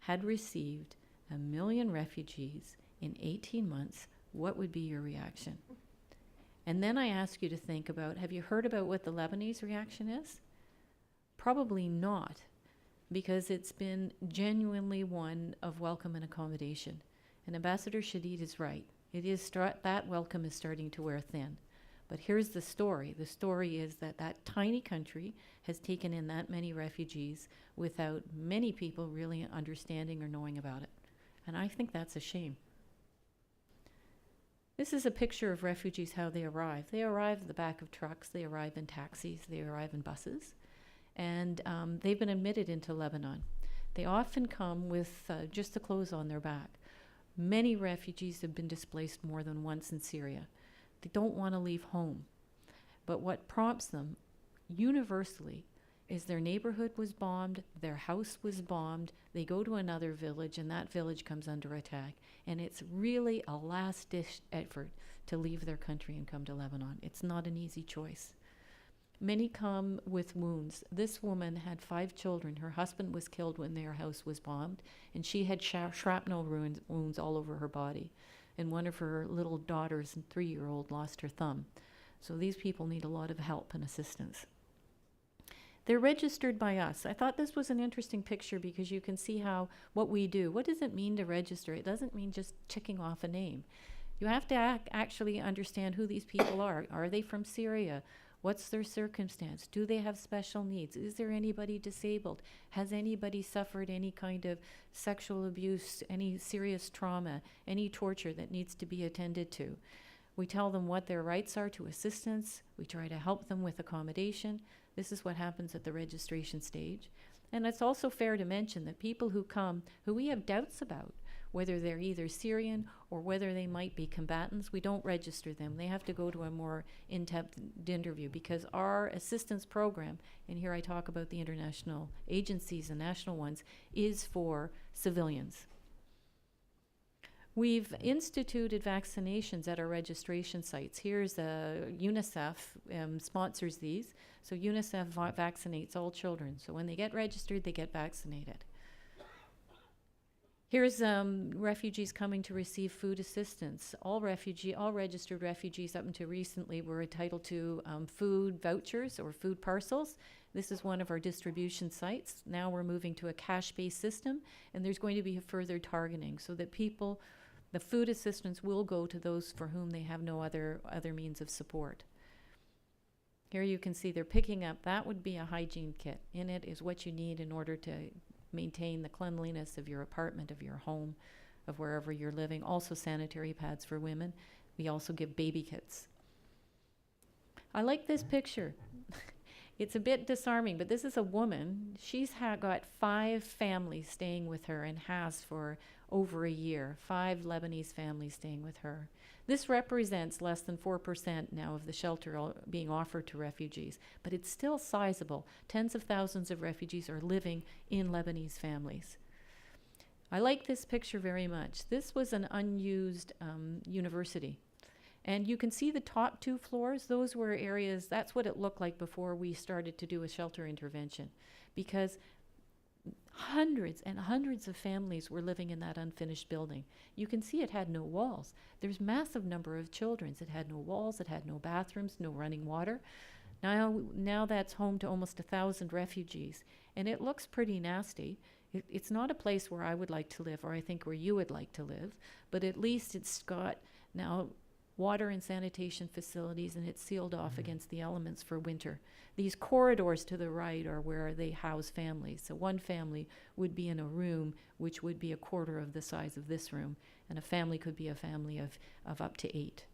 had received 1 million refugees in 18 months, what would be your reaction? And then I ask you to think about, have you heard about what the Lebanese reaction is? Probably not, because it's been genuinely one of welcome and accommodation. And Ambassador Shadid is right. It is that welcome is starting to wear thin. But here's the story. The story is that that tiny country has taken in that many refugees without many people really understanding or knowing about it. And I think that's a shame. This is a picture of refugees, how they arrive. They arrive at the back of trucks, they arrive in taxis, they arrive in buses, and they've been admitted into Lebanon. They often come with just the clothes on their back. Many refugees have been displaced more than once in Syria. They don't want to leave home. But what prompts them universally is their neighborhood was bombed, their house was bombed, they go to another village, and that village comes under attack. And it's really a last-ditch effort to leave their country and come to Lebanon. It's not an easy choice. Many come with wounds. This woman had 5 children. Her husband was killed when their house was bombed, and she had shrapnel wounds all over her body. And one of her little daughters, 3-year-old, lost her thumb. So these people need a lot of help and assistance. They're registered by us. I thought this was an interesting picture because you can see what we do. What does it mean to register? It doesn't mean just checking off a name. You have to actually understand who these people are. Are they from Syria? What's their circumstance? Do they have special needs? Is there anybody disabled? Has anybody suffered any kind of sexual abuse, any serious trauma, any torture that needs to be attended to? We tell them what their rights are to assistance. We try to help them with accommodation. This is what happens at the registration stage. And it's also fair to mention that people who come, who we have doubts about, whether they're either Syrian or whether they might be combatants, we don't register them. They have to go to a more in-depth interview because our assistance program, and here I talk about the international agencies and national ones, is for civilians. We've instituted vaccinations at our registration sites. Here's UNICEF sponsors these. So UNICEF vaccinates all children. So when they get registered, they get vaccinated. Here's refugees coming to receive food assistance. All registered refugees up until recently were entitled to food vouchers or food parcels. This is one of our distribution sites. Now we're moving to a cash-based system, and there's going to be a further targeting so that the food assistance will go to those for whom they have no other means of support. Here you can see they're picking up, that would be a hygiene kit. In it is what you need in order to maintain the cleanliness of your apartment, of your home, of wherever you're living. Also sanitary pads for women. We also give baby kits. I like this picture. It's a bit disarming, but this is a woman. She's got 5 families staying with her and has for over a year. 5 Lebanese families staying with her. This represents less than 4% now of the shelter being offered to refugees, but it's still sizable. Tens of thousands of refugees are living in Lebanese families. I like this picture very much. This was an unused university. And you can see the top 2 floors. Those were areas, that's what it looked like before we started to do a shelter intervention, because hundreds and hundreds of families were living in that unfinished building. You can see it had no walls. There's massive number of children. It had no walls, it had no bathrooms, no running water. Now that's home to almost 1,000 refugees, and it looks pretty nasty. It's not a place where I would like to live, or I think where you would like to live, but at least it's got now water and sanitation facilities, and it's sealed off against the elements for winter. These corridors to the right are where they house families. So one family would be in a room which would be a quarter of the size of this room, and a family could be a family of up to 8.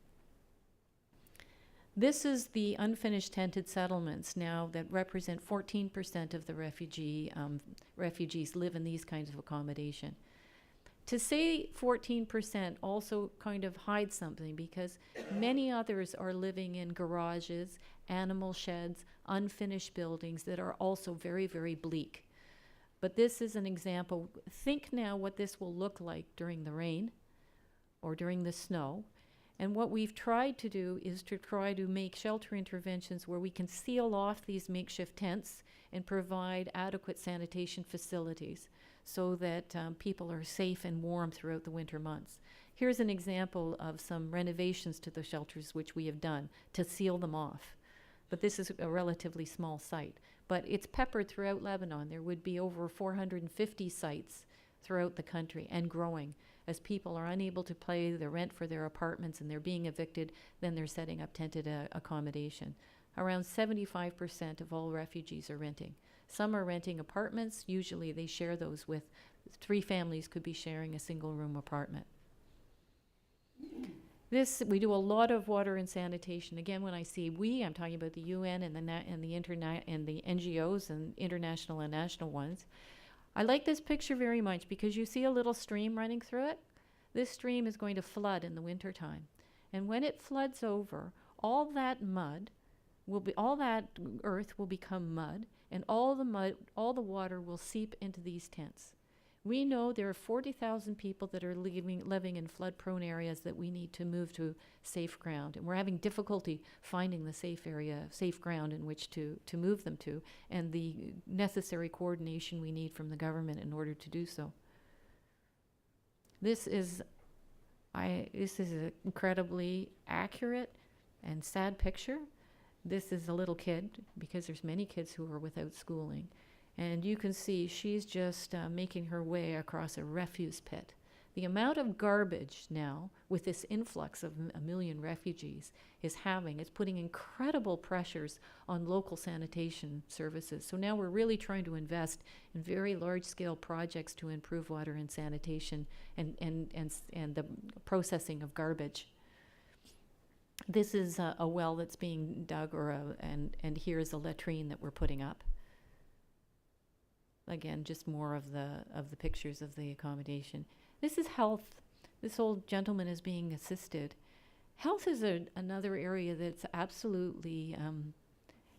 This is the unfinished tented settlements now that represent 14% of the refugees live in these kinds of accommodation. To say 14% also kind of hides something, because many others are living in garages, animal sheds, unfinished buildings that are also very, very bleak. But this is an example. Think now what this will look like during the rain or during the snow. And what we've tried to do is to try to make shelter interventions where we can seal off these makeshift tents and provide adequate sanitation facilities so that people are safe and warm throughout the winter months. Here's an example of some renovations to the shelters which we have done to seal them off. But this is a relatively small site. But it's peppered throughout Lebanon. There would be over 450 sites throughout the country and growing. As people are unable to pay the rent for their apartments and they're being evicted, then they're setting up tented accommodation. Around 75% of all refugees are renting. Some are renting apartments. Usually they share those with 3 families could be sharing a single room apartment. We do a lot of water and sanitation. Again, when I say we, I'm talking about the UN and the NGOs and international and national ones. I like this picture very much because you see a little stream running through it. This stream is going to flood in the wintertime. And when it floods over, all that earth will become mud, and all the water will seep into these tents. We know there are 40,000 people that are living in flood-prone areas that we need to move to safe ground. And we're having difficulty finding the safe ground in which to move them to, and the necessary coordination we need from the government in order to do so. This is an incredibly accurate and sad picture. This is a little kid, because there's many kids who are without schooling. And you can see she's just making her way across a refuse pit. The amount of garbage now, with this influx of a million refugees, it's putting incredible pressures on local sanitation services. So now we're really trying to invest in very large-scale projects to improve water and sanitation and the processing of garbage. This is a well that's being dug, and here's a latrine that we're putting up. Again, just more of the pictures of the accommodation. This is health. This old gentleman is being assisted. Health is another area that's absolutely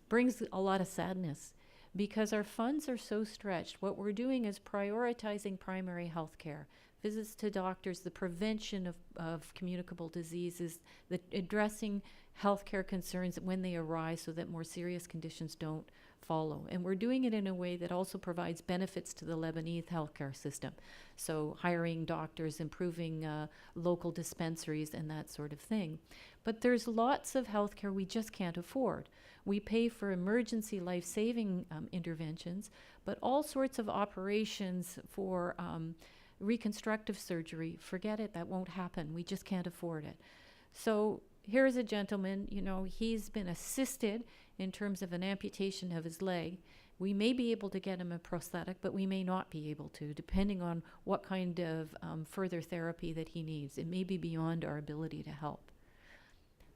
brings a lot of sadness, because our funds are so stretched. What we're doing is prioritizing primary health care, visits to doctors, the prevention of communicable diseases, addressing healthcare concerns when they arise so that more serious conditions don't follow. And we're doing it in a way that also provides benefits to the Lebanese healthcare system. So hiring doctors, improving local dispensaries, and that sort of thing. But there's lots of healthcare we just can't afford. We pay for emergency life-saving interventions, but all sorts of operations for reconstructive surgery, forget it, that won't happen. We just can't afford it. So here's a gentleman, he's been assisted in terms of an amputation of his leg. We may be able to get him a prosthetic, but we may not be able to, depending on what kind of further therapy that he needs. It may be beyond our ability to help.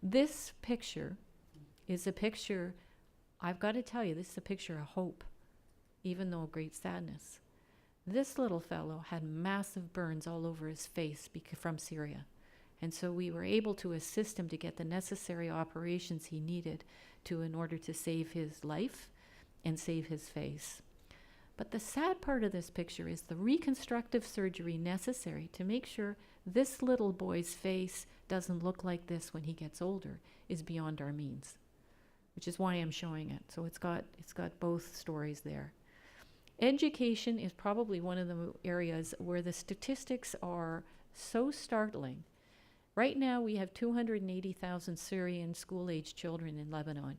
This picture is a picture, I've got to tell you, this is a picture of hope, even though great sadness. This little fellow had massive burns all over his face from Syria. And so we were able to assist him to get the necessary operations he needed in order to save his life and save his face. But the sad part of this picture is the reconstructive surgery necessary to make sure this little boy's face doesn't look like this when he gets older is beyond our means, which is why I'm showing it. So it's got both stories there. Education is probably one of the areas where the statistics are so startling. Right now, we have 280,000 Syrian school-age children in Lebanon.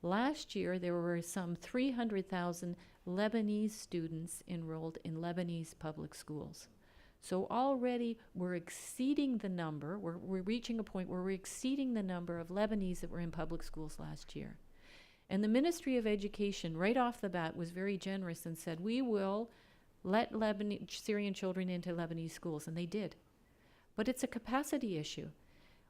Last year, there were some 300,000 Lebanese students enrolled in Lebanese public schools. So already we're exceeding the number, we're reaching a point where we're exceeding the number of Lebanese that were in public schools last year. And the Ministry of Education, right off the bat, was very generous and said, we will let Syrian children into Lebanese schools, and they did. But it's a capacity issue.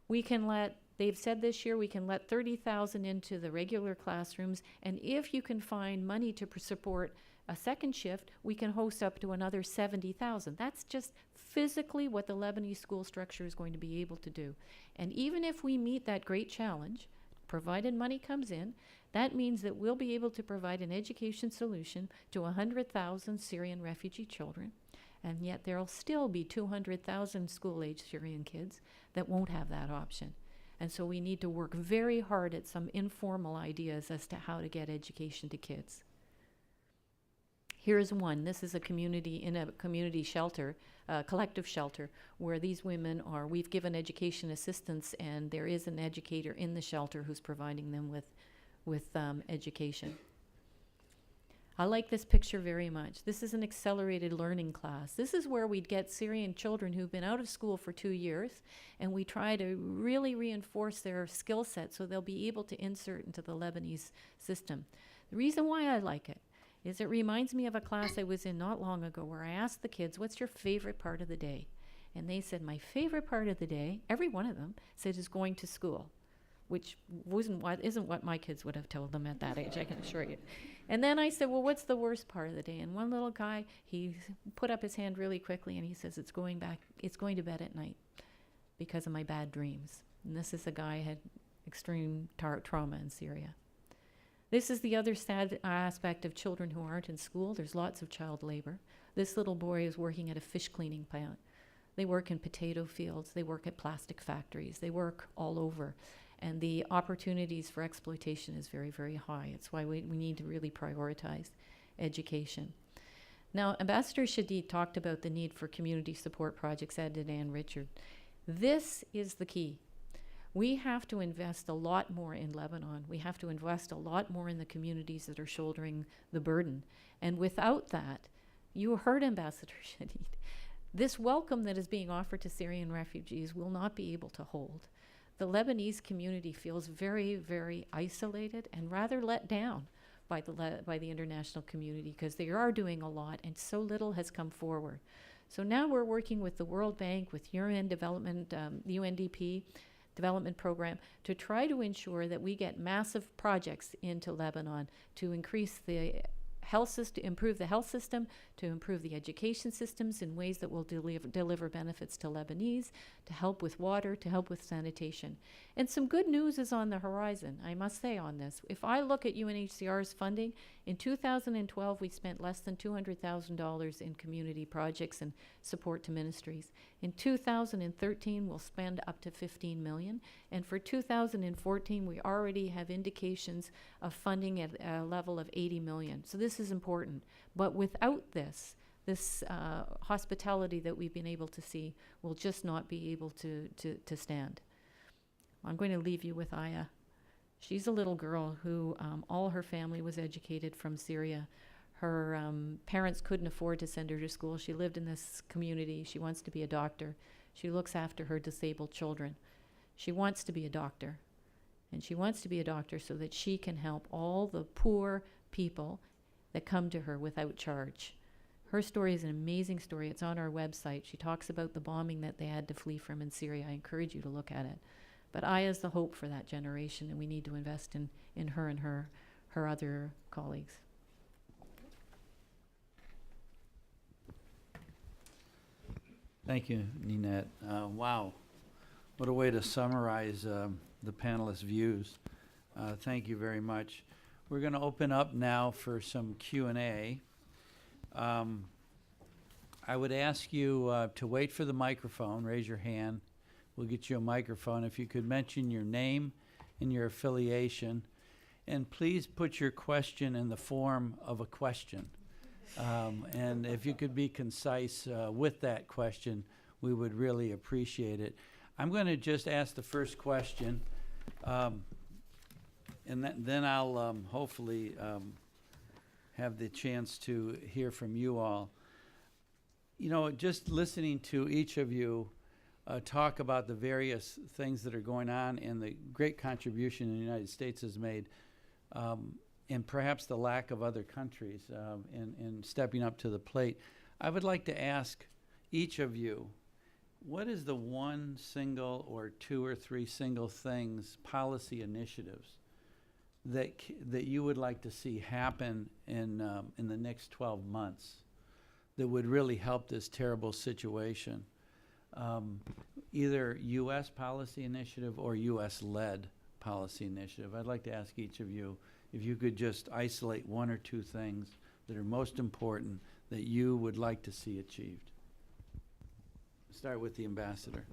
They've said this year, we can let 30,000 into the regular classrooms, and if you can find money to support a second shift, we can host up to another 70,000. That's just physically what the Lebanese school structure is going to be able to do. And even if we meet that great challenge, provided money comes in, that means that we'll be able to provide an education solution to 100,000 Syrian refugee children. And yet there'll still be 200,000 school-age Syrian kids that won't have that option. And so we need to work very hard at some informal ideas as to how to get education to kids. Here's one. This is a community shelter, collective shelter, where these women we've given education assistance, and there is an educator in the shelter who's providing them with education. I like this picture very much. This is an accelerated learning class. This is where we'd get Syrian children who've been out of school for 2 years, and we try to really reinforce their skill set so they'll be able to insert into the Lebanese system. The reason why I like it is it reminds me of a class I was in not long ago where I asked the kids, what's your favorite part of the day? And they said, my favorite part of the day, every one of them said, is going to school, which isn't what my kids would have told them at that age, I can assure you. And then I said, well, what's the worst part of the day? And one little guy, he put up his hand really quickly and he says, it's going to bed at night because of my bad dreams. And this is a guy who had extreme trauma in Syria. This is the other sad aspect of children who aren't in school. There's lots of child labor. This little boy is working at a fish cleaning plant. They work in potato fields. They work at plastic factories. They work all over. And the opportunities for exploitation is very, very high. It's why we need to really prioritize education. Now, Ambassador Shadid talked about the need for community support projects, as did Ann Richard. This is the key. We have to invest a lot more in Lebanon. We have to invest a lot more in the communities that are shouldering the burden. And without that, you heard Ambassador Shadid, this welcome that is being offered to Syrian refugees will not be able to hold. The Lebanese community feels very, very isolated and rather let down by the international community, because they are doing a lot and so little has come forward. So now we're working with the World Bank, with UN Development, the UNDP Development Program, to try to ensure that we get massive projects into Lebanon to increase the health system, improve the health system, to improve the education systems in ways that will deliver benefits to Lebanese, to help with water, to help with sanitation. And some good news is on the horizon, I must say, on this. If I look at UNHCR's funding, in 2012 we spent less than $200,000 in community projects and support to ministries. In 2013 we'll spend up to $15 million, and for 2014 we already have indications of funding at a level of $80 million. So this is important. But without this hospitality that we've been able to see will just not be able to stand. I'm going to leave you with Aya. She's a little girl who all her family was educated from Syria. Her parents couldn't afford to send her to school. She lived in this community. She wants to be a doctor. She looks after her disabled children. She wants to be a doctor. And she wants to be a doctor so that she can help all the poor people that come to her without charge. Her story is an amazing story. It's on our website. She talks about the bombing that they had to flee from in Syria. I encourage you to look at it. But Aya is the hope for that generation, and we need to invest in her and her other colleagues. Thank you, Ninette. Wow, what a way to summarize the panelists' views. Thank you very much. We're going to open up now for some Q&A. I would ask you to wait for the microphone, raise your hand. We'll get you a microphone. If you could mention your name and your affiliation, and please put your question in the form of a question. And if you could be concise with that question, we would really appreciate it. I'm going to just ask the first question, and then I'll hopefully have the chance to hear from you all. You know, just listening to each of you talk about the various things that are going on and the great contribution the United States has made, and perhaps the lack of other countries in stepping up to the plate. I would like to ask each of you, what is the one single or two or three single things, policy initiatives, that you would like to see happen in the next 12 months that would really help this terrible situation? Either U.S. policy initiative or U.S.-led policy initiative. I'd like to ask each of you if you could just isolate one or two things that are most important that you would like to see achieved. Start with the ambassador.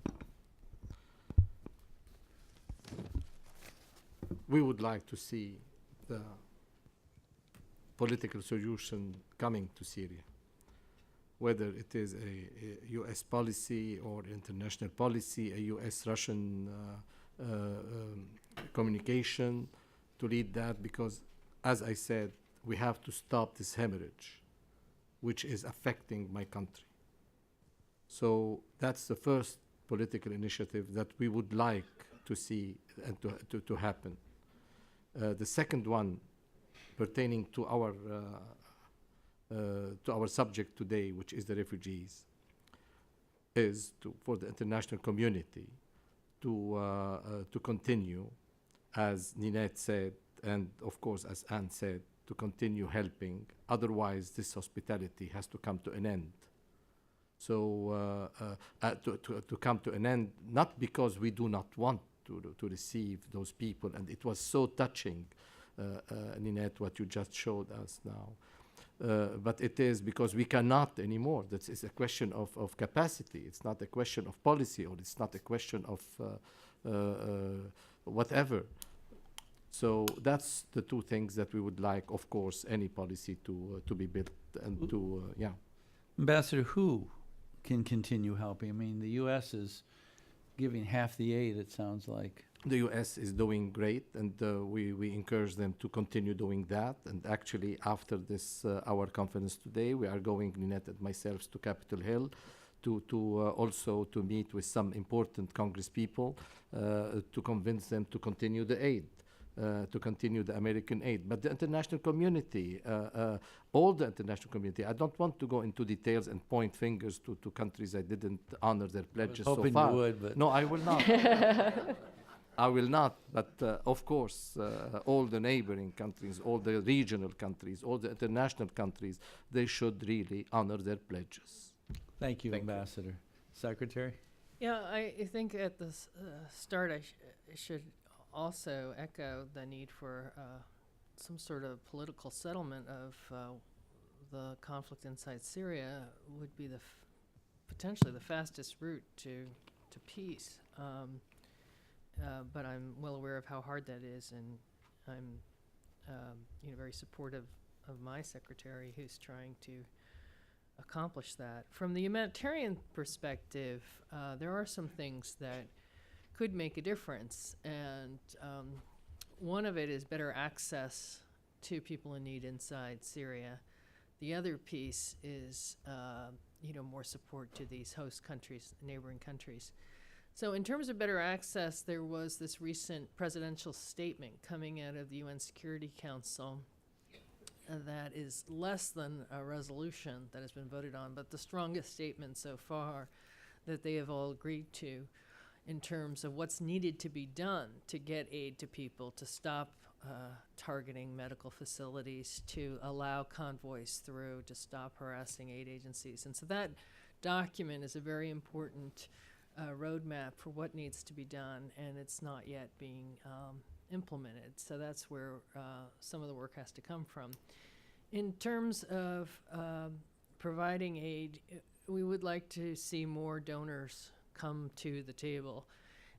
We would like to see the political solution coming to Syria, whether it is a U.S. policy or international policy, a U.S.-Russian communication to lead that, because, as I said, we have to stop this hemorrhage, which is affecting my country. So that's the first political initiative that we would like to see and to happen. The second one, pertaining to our subject today, which is the refugees, is for the international community to continue, as Ninette said, and of course as Anne said, to continue helping. Otherwise, this hospitality has to come to an end. So to come to an end, not because we do not want to receive those people, and it was so touching Ninette, what you just showed us now. But it is because we cannot anymore. That is a question of capacity. It's not a question of policy, or it's not a question of whatever. So that's the two things that we would like, of course, any policy to be built and to, yeah. Ambassador, who can continue helping? I mean, the U.S. is giving half the aid, it sounds like. The U.S. is doing great, and we encourage them to continue doing that. And actually, after this, our conference today, we are going, Ninette and myself, to Capitol Hill to also to meet with some important Congress people to convince them to continue the aid. To continue the American aid. But the international community, all the international community, I don't want to go into details and point fingers to countries that didn't honor their pledges so far. Hoping you would, but... No, I will not. I will not, but of course, all the neighboring countries, all the regional countries, all the international countries, they should really honor their pledges. Thank you, Thank you. Ambassador. Secretary? Yeah, I think at the start I should also echo the need for some sort of political settlement of the conflict inside Syria would be potentially the fastest route to peace. But I'm well aware of how hard that is, and I'm very supportive of my secretary who's trying to accomplish that. From the humanitarian perspective, there are some things that could make a difference, and one of it is better access to people in need inside Syria. The other piece is more support to these host countries, neighboring countries. So in terms of better access, there was this recent presidential statement coming out of the UN Security Council that is less than a resolution that has been voted on, but the strongest statement so far that they have all agreed to in terms of what's needed to be done to get aid to people, to stop targeting medical facilities, to allow convoys through, to stop harassing aid agencies. And so that document is a very important roadmap for what needs to be done, and it's not yet being implemented. So that's where some of the work has to come from. In terms of providing aid, we would like to see more donors come to the table.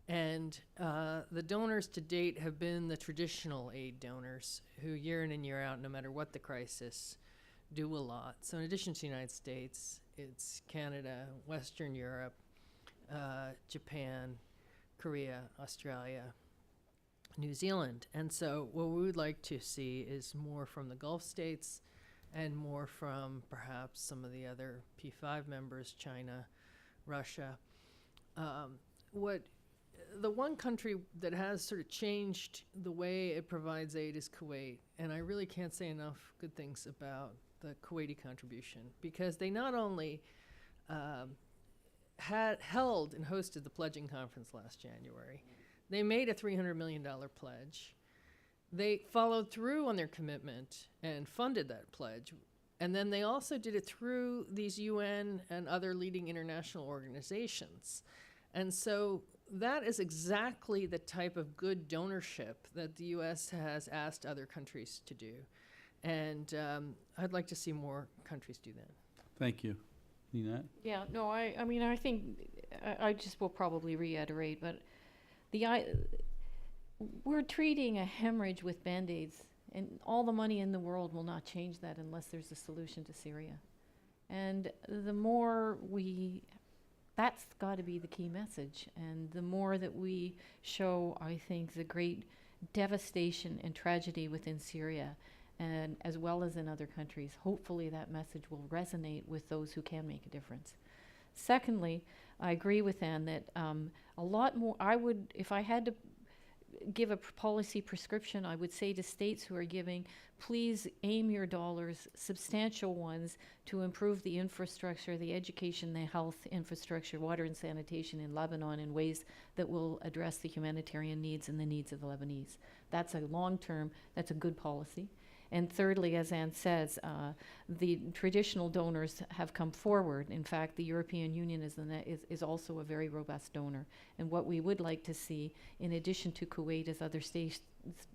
And the donors to date have been the traditional aid donors who year in and year out, no matter what the crisis, do a lot. So in addition to the United States, it's Canada, Western Europe, Japan, Korea, Australia, New Zealand. And so what we would like to see is more from the Gulf states and more from perhaps some of the other P5 members, China, Russia. The one country that has sort of changed the way it provides aid is Kuwait, and I really can't say enough good things about the Kuwaiti contribution, because they not only held and hosted the pledging conference last January, they made a $300 million pledge. They followed through on their commitment and funded that pledge. And then they also did it through these UN and other leading international organizations. And so that is exactly the type of good donorship that the U.S. has asked other countries to do. And I'd like to see more countries do that. Thank you. Ninette? Yeah, no, I mean, I think I just will probably reiterate, but we're treating a hemorrhage with Band-Aids, and all the money in the world will not change that unless there's a solution to Syria. And the more that's got to be the key message. And the more that we show, I think, the great devastation and tragedy within Syria, and as well as in other countries, hopefully that message will resonate with those who can make a difference. Secondly, I agree with Anne that a lot more, if I had to give a policy prescription, I would say to states who are giving, please aim your dollars, substantial ones, to improve the infrastructure, the education, the health infrastructure, water and sanitation in Lebanon in ways that will address the humanitarian needs and the needs of the Lebanese. That's a long-term, that's a good policy. And thirdly, as Anne says, the traditional donors have come forward. In fact, the European Union is also a very robust donor. And what we would like to see, in addition to Kuwait, is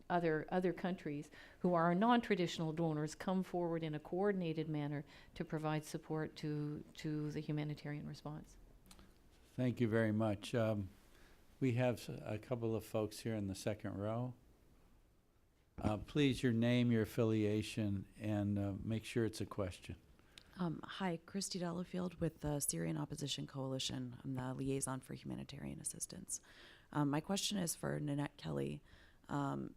other countries who are non-traditional donors come forward in a coordinated manner to provide support to the humanitarian response. Thank you very much. We have a couple of folks here in the second row. Please, your name, your affiliation, and make sure it's a question. Hi, Christy Delafield with the Syrian Opposition Coalition. I'm the liaison for humanitarian assistance. My question is for Nanette Kelly.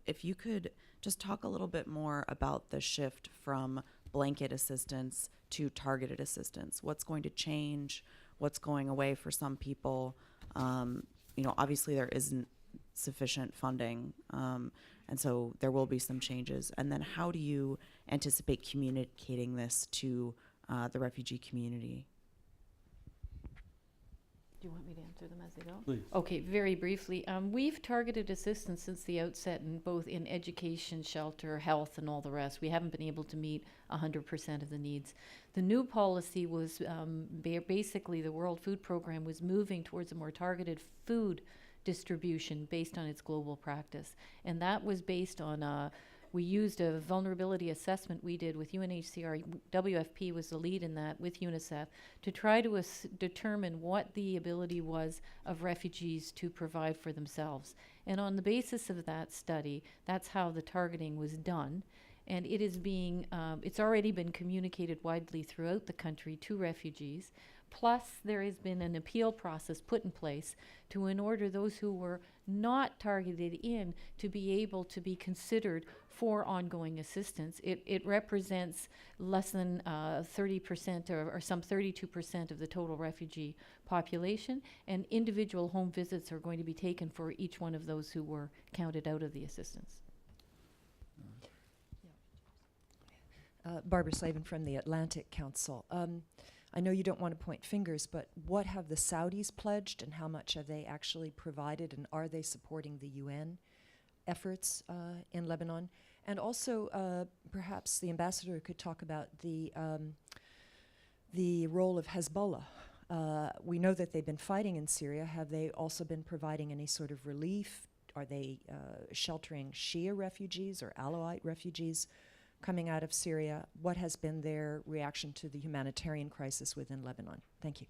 If you could just talk a little bit more about the shift from blanket assistance to targeted assistance. What's going to change? What's going away for some people? Obviously there isn't sufficient funding, and so there will be some changes. And then how do you anticipate communicating this to the refugee community? Do you want me to answer them as they go? Please. Okay, very briefly. We've targeted assistance since the outset, in both in education, shelter, health, and all the rest. We haven't been able to meet 100% of the needs. The new policy was basically the World Food Program was moving towards a more targeted food distribution based on its global practice. And that was based on we used a vulnerability assessment we did with UNHCR. WFP was the lead in that with UNICEF to try to determine what the ability was of refugees to provide for themselves. And on the basis of that study, that's how the targeting was done. And it is being, it's already been communicated widely throughout the country to refugees. Plus, there has been an appeal process put in place in order those who were not targeted in to be able to be considered for ongoing assistance. It represents less than 30% or some 32% of the total refugee population, and individual home visits are going to be taken for each one of those who were counted out of the assistance. Barbara Slavin from the Atlantic Council. I know you don't want to point fingers, but what have the Saudis pledged and how much have they actually provided, and are they supporting the UN efforts in Lebanon? And also, perhaps the ambassador could talk about the role of Hezbollah. We know that they've been fighting in Syria. Have they also been providing any sort of relief? Are they sheltering Shia refugees or Alawite refugees coming out of Syria? What has been their reaction to the humanitarian crisis within Lebanon? Thank you.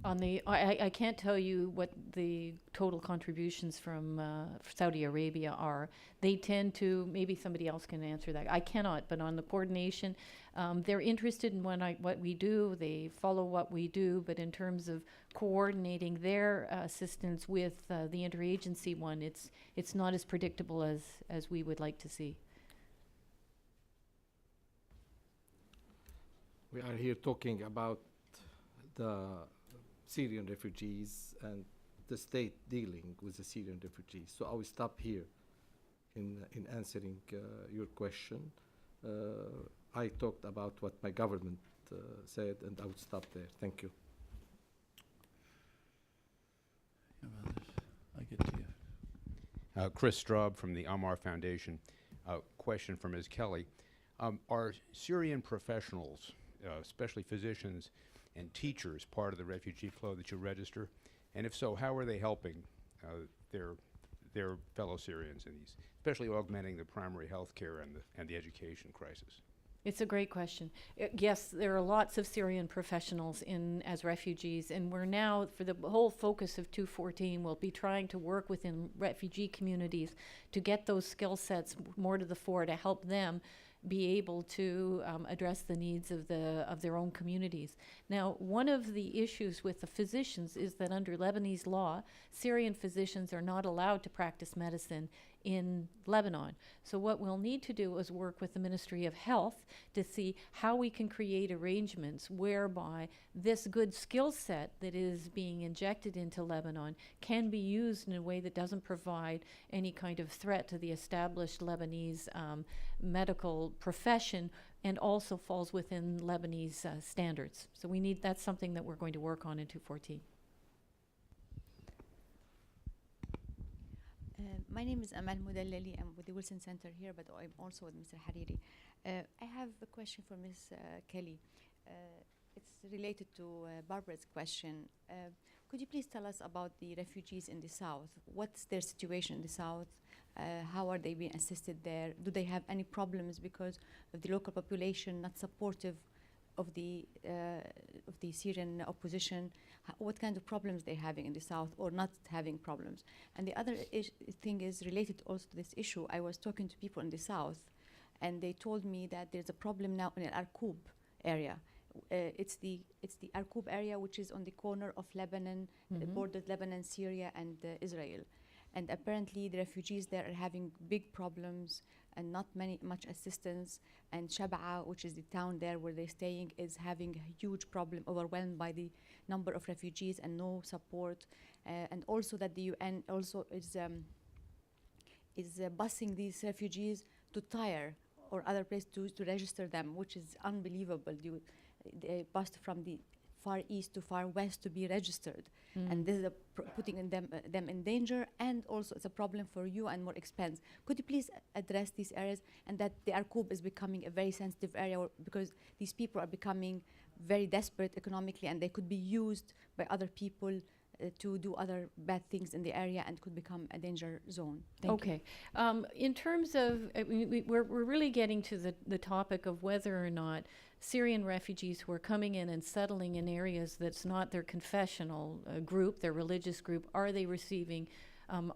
I can't tell you what the total contributions from Saudi Arabia are. They tend to, maybe somebody else can answer that. I cannot, but on the coordination, they're interested in what we do. They follow what we do, but in terms of coordinating their assistance with the interagency one, it's not as predictable as we would like to see. We are here talking about the Syrian refugees and the state dealing with the Syrian refugees. So I will stop here in answering your question. I talked about what my government said, and I would stop there. Thank you. I get to you. Chris Straub from the Ammar Foundation. Question for Ms. Kelly. Are Syrian professionals, especially physicians and teachers, part of the refugee flow that you register? And if so, how are they helping their fellow Syrians in these, especially augmenting the primary health care and the education crisis? It's a great question. Yes, there are lots of Syrian professionals as refugees, and we're now, for the whole focus of 214, we'll be trying to work within refugee communities to get those skill sets more to the fore to help them be able to address the needs of their own communities. Now, one of the issues with the physicians is that under Lebanese law, Syrian physicians are not allowed to practice medicine in Lebanon. So what we'll need to do is work with the Ministry of Health to see how we can create arrangements whereby this good skill set that is being injected into Lebanon can be used in a way that doesn't provide any kind of threat to the established Lebanese medical profession, and also falls within Lebanese standards. So that's something that we're going to work on in 214. My name is Amal Mudallali. I'm with the Wilson Center here, but I'm also with Mr. Hariri. I have a question for Ms. Kelly. It's related to Barbara's question. Could you please tell us about the refugees in the South? What's their situation in the South? How are they being assisted there? Do they have any problems because of the local population not supportive of the Syrian opposition? What kind of problems they're having in the South or not having problems? And the other thing is related also to this issue. I was talking to people in the South, and they told me that there's a problem now in the Arqoub area. It's the Arqoub area, which is on the corner of Lebanon, borders Lebanon, Syria, and Israel. And apparently the refugees there are having big problems and not much assistance. And Shaba'a, which is the town there where they're staying, is having a huge problem, overwhelmed by the number of refugees and no support. And also that the UN also is busing these refugees to Tyre or other place to register them, which is unbelievable. They bust from the far east to far west to be registered, and this is putting them in danger, and also it's a problem for you and more expense. Could you please address these areas, and that the Arqoub is becoming a very sensitive area because these people are becoming very desperate economically, and they could be used by other people to do other bad things in the area and could become a danger zone. Thank you. In terms of, we're really getting to the topic of whether or not Syrian refugees who are coming in and settling in areas that's not their confessional group, their religious group, are they receiving,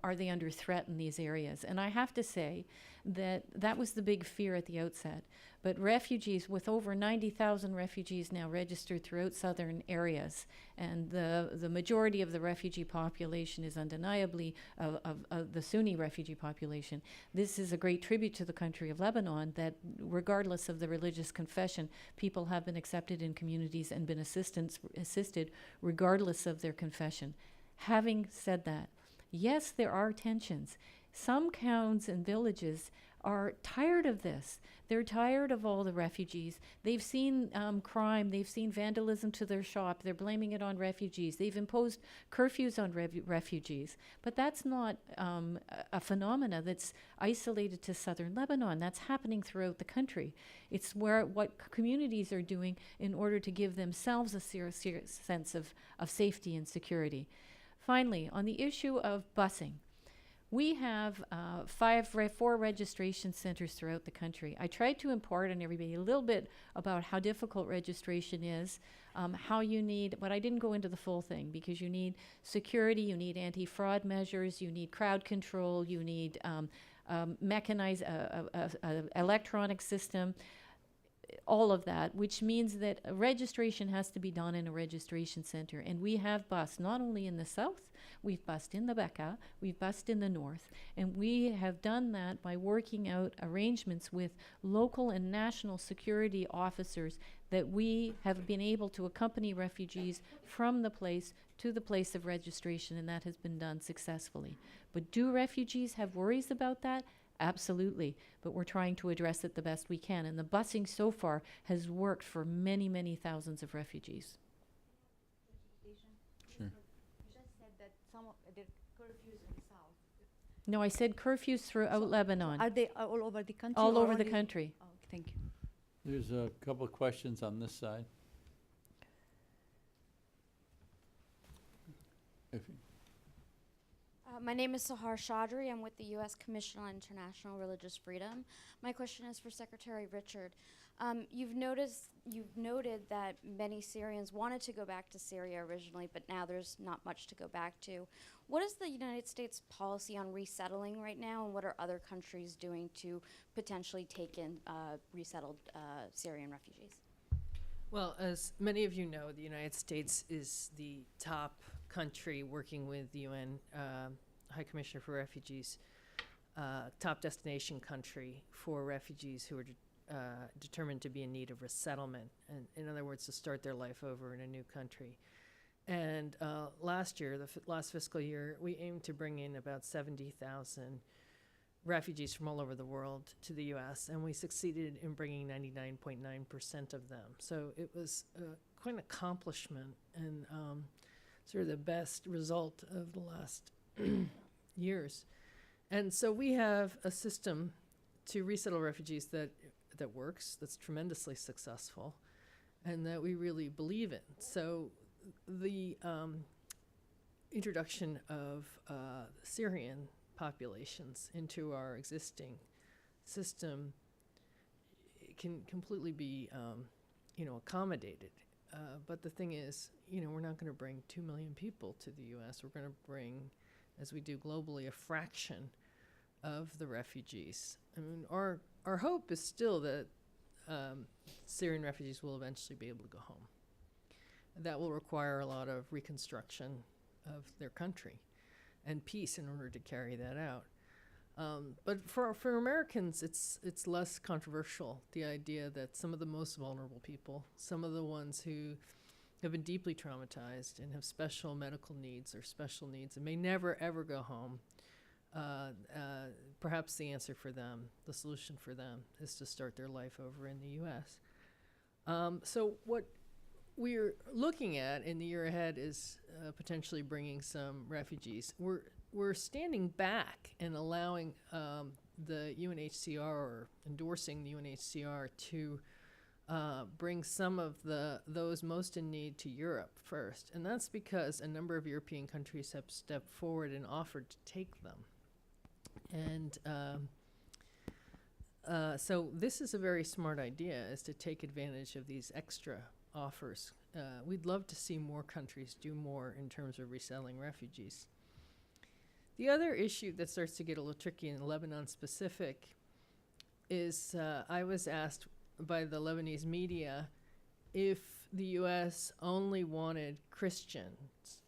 are they under threat in these areas? And I have to say that was the big fear at the outset. But refugees, with over 90,000 refugees now registered throughout southern areas, and the majority of the refugee population is undeniably of the Sunni refugee population. This is a great tribute to the country of Lebanon, that regardless of the religious confession, people have been accepted in communities and been assisted regardless of their confession. Having said that, yes, there are tensions. Some towns and villages are tired of this. They're tired of all the refugees. They've seen crime. They've seen vandalism to their shop. They're blaming it on refugees. They've imposed curfews on refugees. But that's not a phenomena that's isolated to southern Lebanon. That's happening throughout the country. It's what communities are doing in order to give themselves a serious sense of safety and security. Finally, on the issue of busing, we have 4 registration centers throughout the country. I tried to impart on everybody a little bit about how difficult registration is, how you need, but I didn't go into the full thing, because you need security, you need anti-fraud measures, you need crowd control, you need mechanized electronic system, all of that, which means that registration has to be done in a registration center. And we have bused not only in the south, we've bused in the Bekaa, we've bused in the north, and we have done that by working out arrangements with local and national security officers that we have been able to accompany refugees from the place to the place of registration, and that has been done successfully. But do refugees have worries about that? Absolutely, but we're trying to address it the best we can, and the busing so far has worked for many, many thousands of refugees. Sure. You just said that some of the curfews in the south. No, I said curfews throughout Lebanon. Are they all over the country? All or over the only- country. Oh, thank you. There's a couple of questions on this side. My name is Sahar Chaudhry. I'm with the U.S. Commission on International Religious Freedom. My question is for Secretary Richard. You've noted that many Syrians wanted to go back to Syria originally, but now there's not much to go back to. What is the United States policy on resettling right now, and what are other countries doing to potentially take in resettled Syrian refugees? Well, as many of you know, the United States is the top country working with the UN High Commissioner for Refugees, top destination country for refugees who are determined to be in need of resettlement, and in other words, to start their life over in a new country. And last year, last fiscal year, we aimed to bring in about 70,000 refugees from all over the world to the U.S., and we succeeded in bringing 99.9% of them. So it was quite an accomplishment, and sort of the best result of the last years. And so we have a system to resettle refugees that works, that's tremendously successful, and that we really believe in. So the introduction of Syrian populations into our existing system can completely be, accommodated. But the thing is, we're not going to bring 2 million people to the U.S. We're going to bring, as we do globally, a fraction of the refugees. I mean, our hope is still that Syrian refugees will eventually be able to go home. That will require a lot of reconstruction of their country and peace in order to carry that out. But for Americans, it's less controversial, the idea that some of the most vulnerable people, some of the ones who have been deeply traumatized and have special medical needs or special needs and may never, ever go home, perhaps the answer for them, the solution for them, is to start their life over in the U.S. So what we're looking at in the year ahead is potentially bringing some refugees. We're standing back and allowing the UNHCR, or endorsing the UNHCR, to bring some of those most in need to Europe first. And that's because a number of European countries have stepped forward and offered to take them. And so this is a very smart idea, is to take advantage of these extra offers. We'd love to see more countries do more in terms of resettling refugees. The other issue that starts to get a little tricky in Lebanon specific is I was asked by the Lebanese media if the U.S. only wanted Christians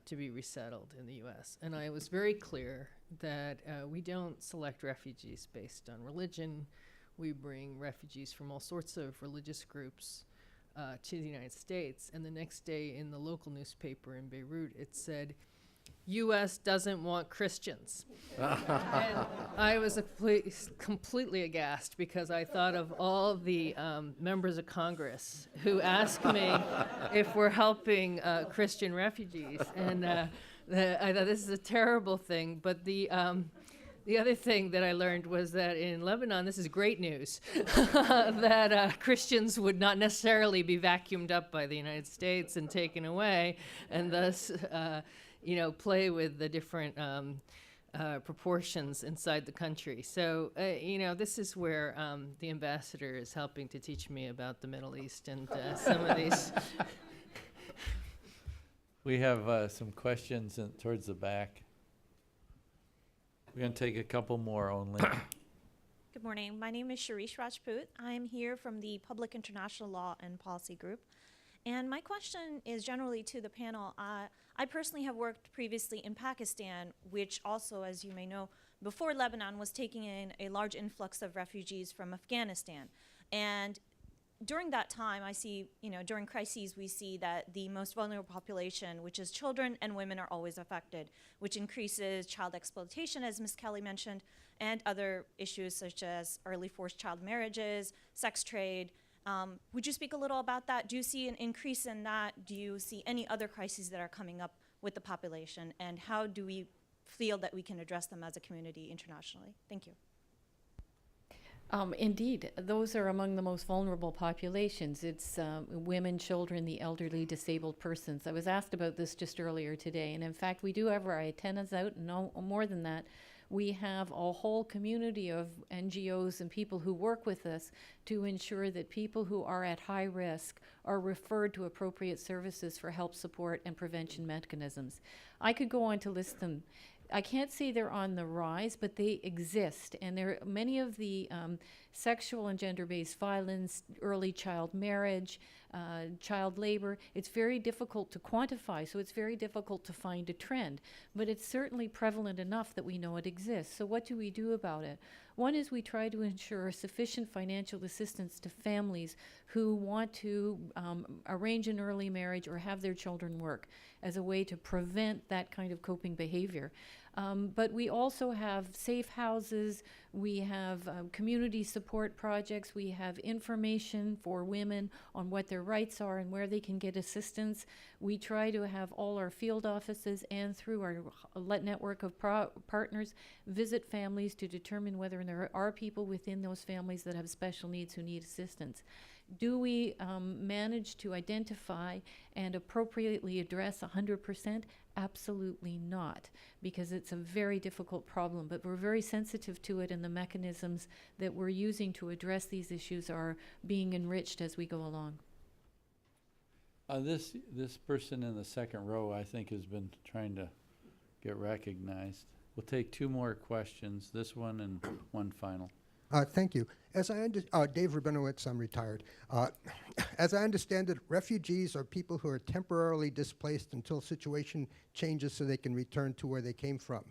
to be resettled in the U.S. And I was very clear that we don't select refugees based on religion. We bring refugees from all sorts of religious groups to the United States. And the next day in the local newspaper in Beirut, it said, U.S. doesn't want Christians. And I was completely aghast, because I thought of all the members of Congress who ask me if we're helping Christian refugees. And I thought, this is a terrible thing. But the other thing that I learned was that in Lebanon, this is great news, that Christians would not necessarily be vacuumed up by the United States and taken away, and thus play with the different proportions inside the country. So, this is where the ambassador is helping to teach me about the Middle East and some of these. We have some questions towards the back. We're going to take a couple more only. Good morning. My name is Sharish Rajput. I'm here from the Public International Law and Policy Group. And my question is generally to the panel. I personally have worked previously in Pakistan, which also, as you may know, before Lebanon was taking in a large influx of refugees from Afghanistan. And during that time, I see, during crises, we see that the most vulnerable population, which is children and women, are always affected, which increases child exploitation, as Ms. Kelly mentioned, and other issues such as early forced child marriages, sex trade. Would you speak a little about that? Do you see an increase in that? Do you see any other crises that are coming up with the population? And how do we feel that we can address them as a community internationally? Thank you. Indeed, those are among the most vulnerable populations. It's women, children, the elderly, disabled persons. I was asked about this just earlier today, and in fact, we do have our antennas out, and no more than that. We have a whole community of NGOs and people who work with us to ensure that people who are at high risk are referred to appropriate services for help, support, and prevention mechanisms. I could go on to list them. I can't say they're on the rise, but they exist. And there are many of the sexual and gender-based violence, early child marriage, child labor. It's very difficult to quantify, so it's very difficult to find a trend. But it's certainly prevalent enough that we know it exists. So what do we do about it? One is we try to ensure sufficient financial assistance to families who want to arrange an early marriage or have their children work as a way to prevent that kind of coping behavior. But we also have safe houses, we have community support projects, we have information for women on what their rights are and where they can get assistance. We try to have all our field offices and through our network of partners visit families to determine whether there are people within those families that have special needs who need assistance. Do we manage to identify and appropriately address 100%? Absolutely not, because it's a very difficult problem, but we're very sensitive to it, and the mechanisms that we're using to address these issues are being enriched as we go along. This person in the second row, I think, has been trying to get recognized. We'll take two more questions, this one and one final. Thank you. As I Dave Rabinowitz, I'm retired. As I understand it, refugees are people who are temporarily displaced until situation changes so they can return to where they came from.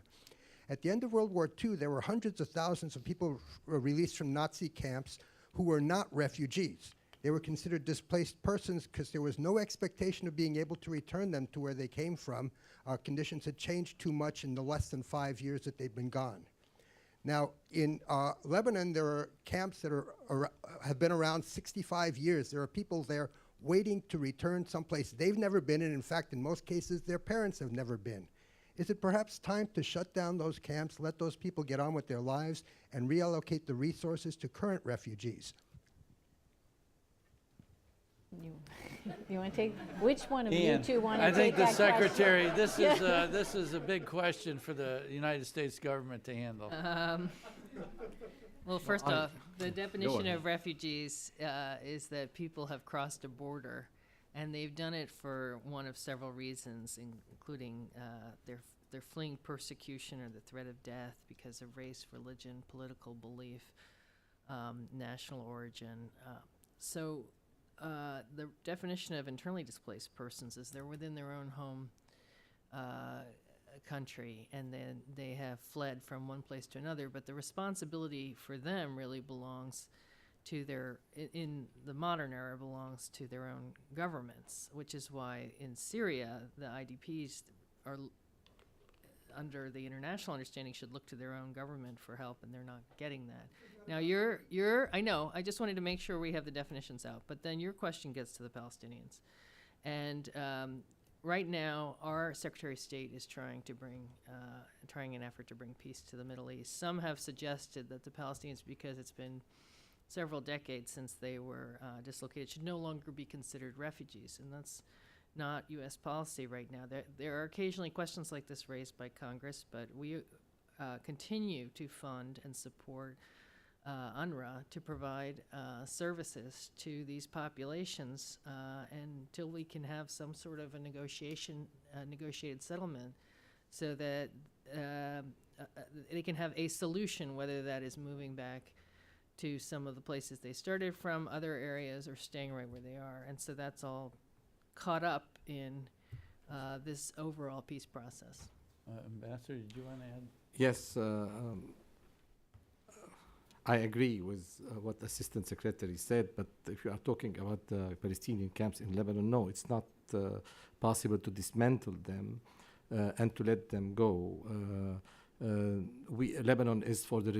At the end of World War II, there were hundreds of thousands of people released from Nazi camps who were not refugees. They were considered displaced persons because there was no expectation of being able to return them to where they came from. Conditions had changed too much in the less than 5 years that they'd been gone. Now, in Lebanon, there are camps that have been around 65 years. There are people there waiting to return someplace they've never been, and in fact, in most cases, their parents have never been. Is it perhaps time to shut down those camps, let those people get on with their lives, and reallocate the resources to current refugees? You want to take, which one of Ian, you two want to I take think the that secretary, question? this is a big question for the United States government to handle. Well, first off, the definition of refugees is that people have crossed a border, and they've done it for one of several reasons, including they're fleeing persecution or the threat of death because of race, religion, political belief, national origin. The definition of internally displaced persons is they're within their own home country, and then they have fled from one place to another, but the responsibility for them really belongs to in the modern era, belongs to their own governments, which is why in Syria, the IDPs are under the international understanding should look to their own government for help, and they're not getting that. Now I know, I just wanted to make sure we have the definitions out, but then your question gets to the Palestinians. And right now, our Secretary of State is trying an effort to bring peace to the Middle East. Some have suggested that the Palestinians, because it's been several decades since they were dislocated, should no longer be considered refugees, and that's not U.S. policy right now. There are occasionally questions like this raised by Congress, but we continue to fund and support UNRWA to provide services to these populations until we can have some sort of a negotiated settlement so that they can have a solution, whether that is moving back to some of the places they started from, other areas, or staying right where they are. And so that's all caught up in this overall peace process. Ambassador, did you want to add? Yes, I agree with what the Assistant Secretary said, but if you are talking about the Palestinian camps in Lebanon, no, it's not possible to dismantle them and to let them go. Lebanon is for the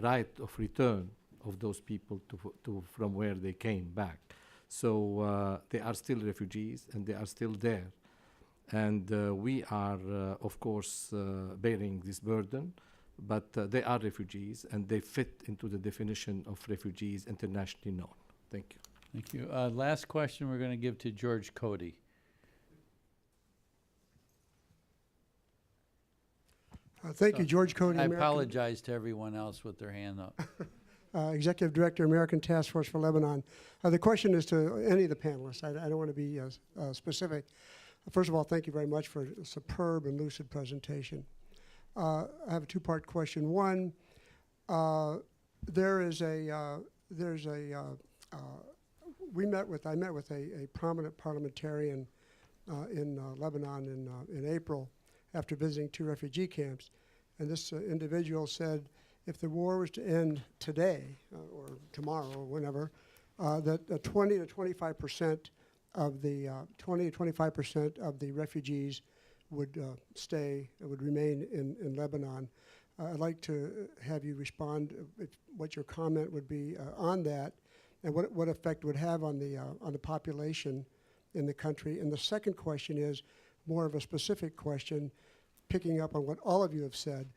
right of return of those people to from where they came back. So they are still refugees, and they are still there. And we are, of course, bearing this burden, but they are refugees, and they fit into the definition of refugees internationally known. Thank you. Thank you. Last question we're going to give to George Cody. Thank you, George Cody. I apologize to everyone else with their hand up. Executive Director, American Task Force for Lebanon. The question is to any of the panelists. I don't want to be specific. First of all, thank you very much for a superb and lucid presentation. I have a two-part question. One, I met with a prominent parliamentarian in Lebanon in April after visiting 2 refugee camps, and this individual said, if the war was to end today or tomorrow or whenever, that 20 to 25% of the refugees would stay, would remain in Lebanon. I'd like to have you respond what your comment would be on that, and what effect it would have on the population in the country. And the second question is more of a specific question, picking up on what all of you have said.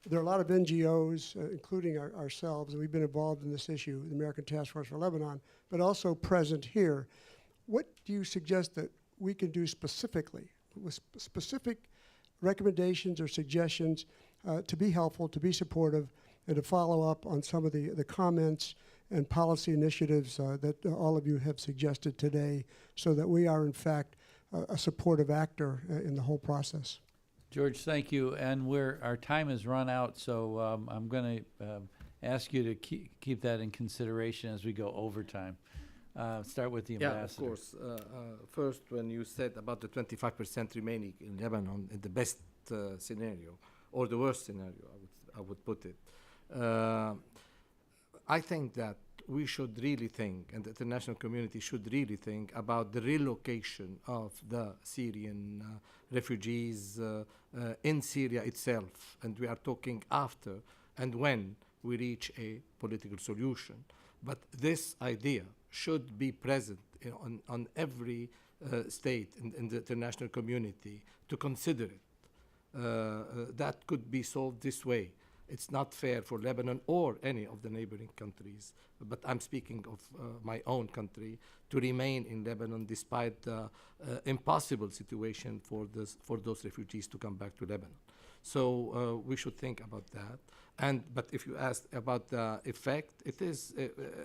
There are a lot of NGOs, including ourselves, and we've been involved in this issue, the American Task Force for Lebanon, but also present here. What do you suggest that we can do specifically, with specific recommendations or suggestions to be helpful, to be supportive, and to follow up on some of the comments and policy initiatives that all of you have suggested today, so that we are, in fact, a supportive actor in the whole process? George, thank you. And our time has run out, so I'm going to ask you to keep that in consideration as we go overtime. Start with the ambassador. Yeah, of course. First, when you said about the 25% remaining in Lebanon, in the best scenario, or the worst scenario, I would put it. I think that we should really think, and the international community should really think about the relocation of the Syrian refugees in Syria itself. And we are talking after and when we reach a political solution. But this idea should be present on every state in the international community to consider it. That could be solved this way. It's not fair for Lebanon or any of the neighboring countries, but I'm speaking of my own country, to remain in Lebanon despite the impossible situation for those refugees to come back to Lebanon. So we should think about that. But if you asked about the effect, it is,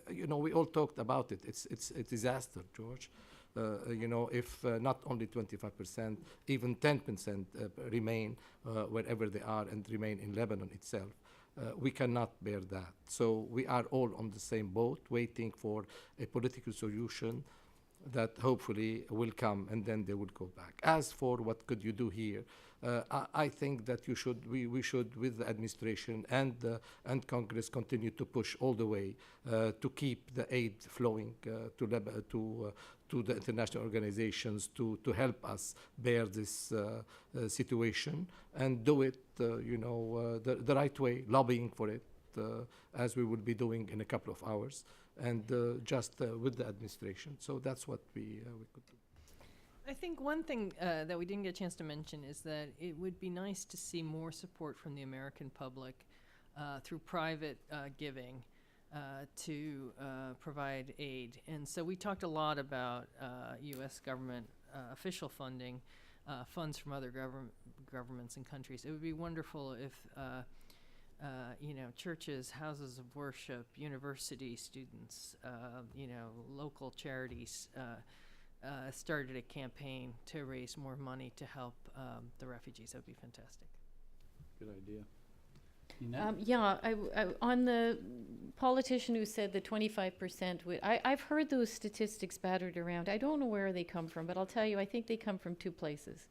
we all talked about it. It's a disaster, George. If not only 25%, even 10% remain wherever they are and remain in Lebanon itself, we cannot bear that. So we are all on the same boat, waiting for a political solution that hopefully will come, and then they will go back. As for what could you do here, I think that we should, with the administration and Congress, continue to push all the way to keep the aid flowing to the international organizations to help us bear this situation, and do it the right way, lobbying for it, as we will be doing in a couple of hours, and just with the administration. So that's what we could do. I think one thing that we didn't get a chance to mention is that it would be nice to see more support from the American public through private giving to provide aid. And so we talked a lot about U.S. government official funding, funds from other governments and countries. It would be wonderful if churches, houses of worship, university students, local charities started a campaign to raise more money to help the refugees. That would be fantastic. Good idea. On the politician who said the 25%, I've heard those statistics battered around. I don't know where they come from, but I'll tell you, I think they come from two places.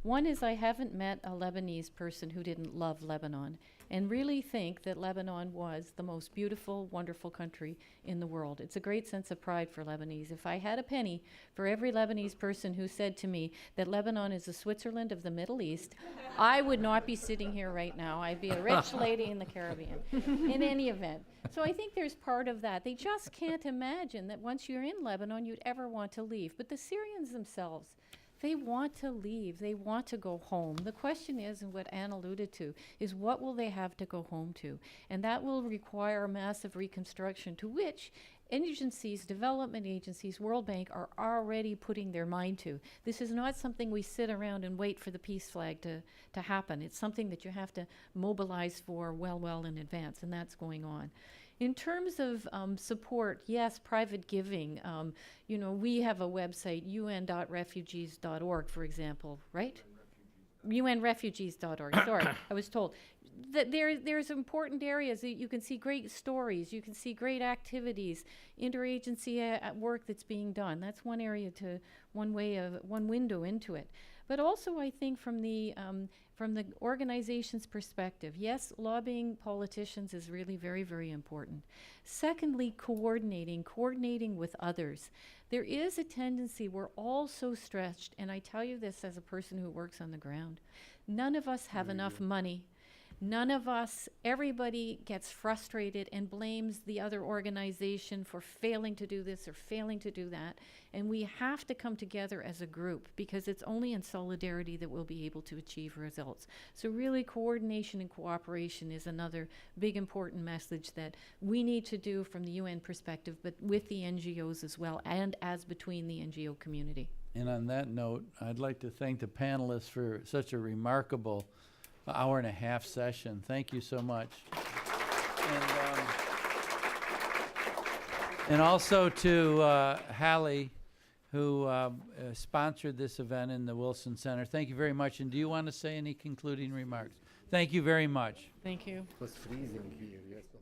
One is I haven't met a Lebanese person who didn't love Lebanon and really think that Lebanon was the most beautiful, wonderful country in the world. It's a great sense of pride for Lebanese. If I had a penny for every Lebanese person who said to me that Lebanon is the Switzerland of the Middle East, I would not be sitting here right now. I'd be a rich lady in the Caribbean, in any event. So I think there's part of that. They just can't imagine that once you're in Lebanon, you'd ever want to leave. But the Syrians themselves, they want to leave. They want to go home. The question is, and what Anne alluded to, is what will they have to go home to? And that will require massive reconstruction, to which agencies, development agencies, World Bank, are already putting their mind to. This is not something we sit around and wait for the peace flag to happen. It's something that you have to mobilize for well in advance, and that's going on. In terms of support, yes, private giving. We have a website, un.refugees.org, for example, right? unrefugees.org, sorry, I was told. There's important areas that you can see great stories, you can see great activities, interagency work that's being done. That's one area one window into it. but also I think from the organization's perspective, yes, lobbying politicians is really very, very important. Secondly, coordinating with others. There is a tendency, we're all so stretched, and I tell you this as a person who works on the ground, none of us have enough money. None of us, everybody gets frustrated and blames the other organization for failing to do this or failing to do that. And we have to come together as a group, because it's only in solidarity that we'll be able to achieve results. So really, coordination and cooperation is another big important message that we need to do from the UN perspective, but with the NGOs as well, and as between the NGO community. And on that note, I'd like to thank the panelists for such a remarkable hour-and-a-half session. Thank you so much. And also to Hallie, who sponsored this event in the Wilson Center. Thank you very much. And do you want to say any concluding remarks? Thank you very much. Thank you. It was freezing here, yes.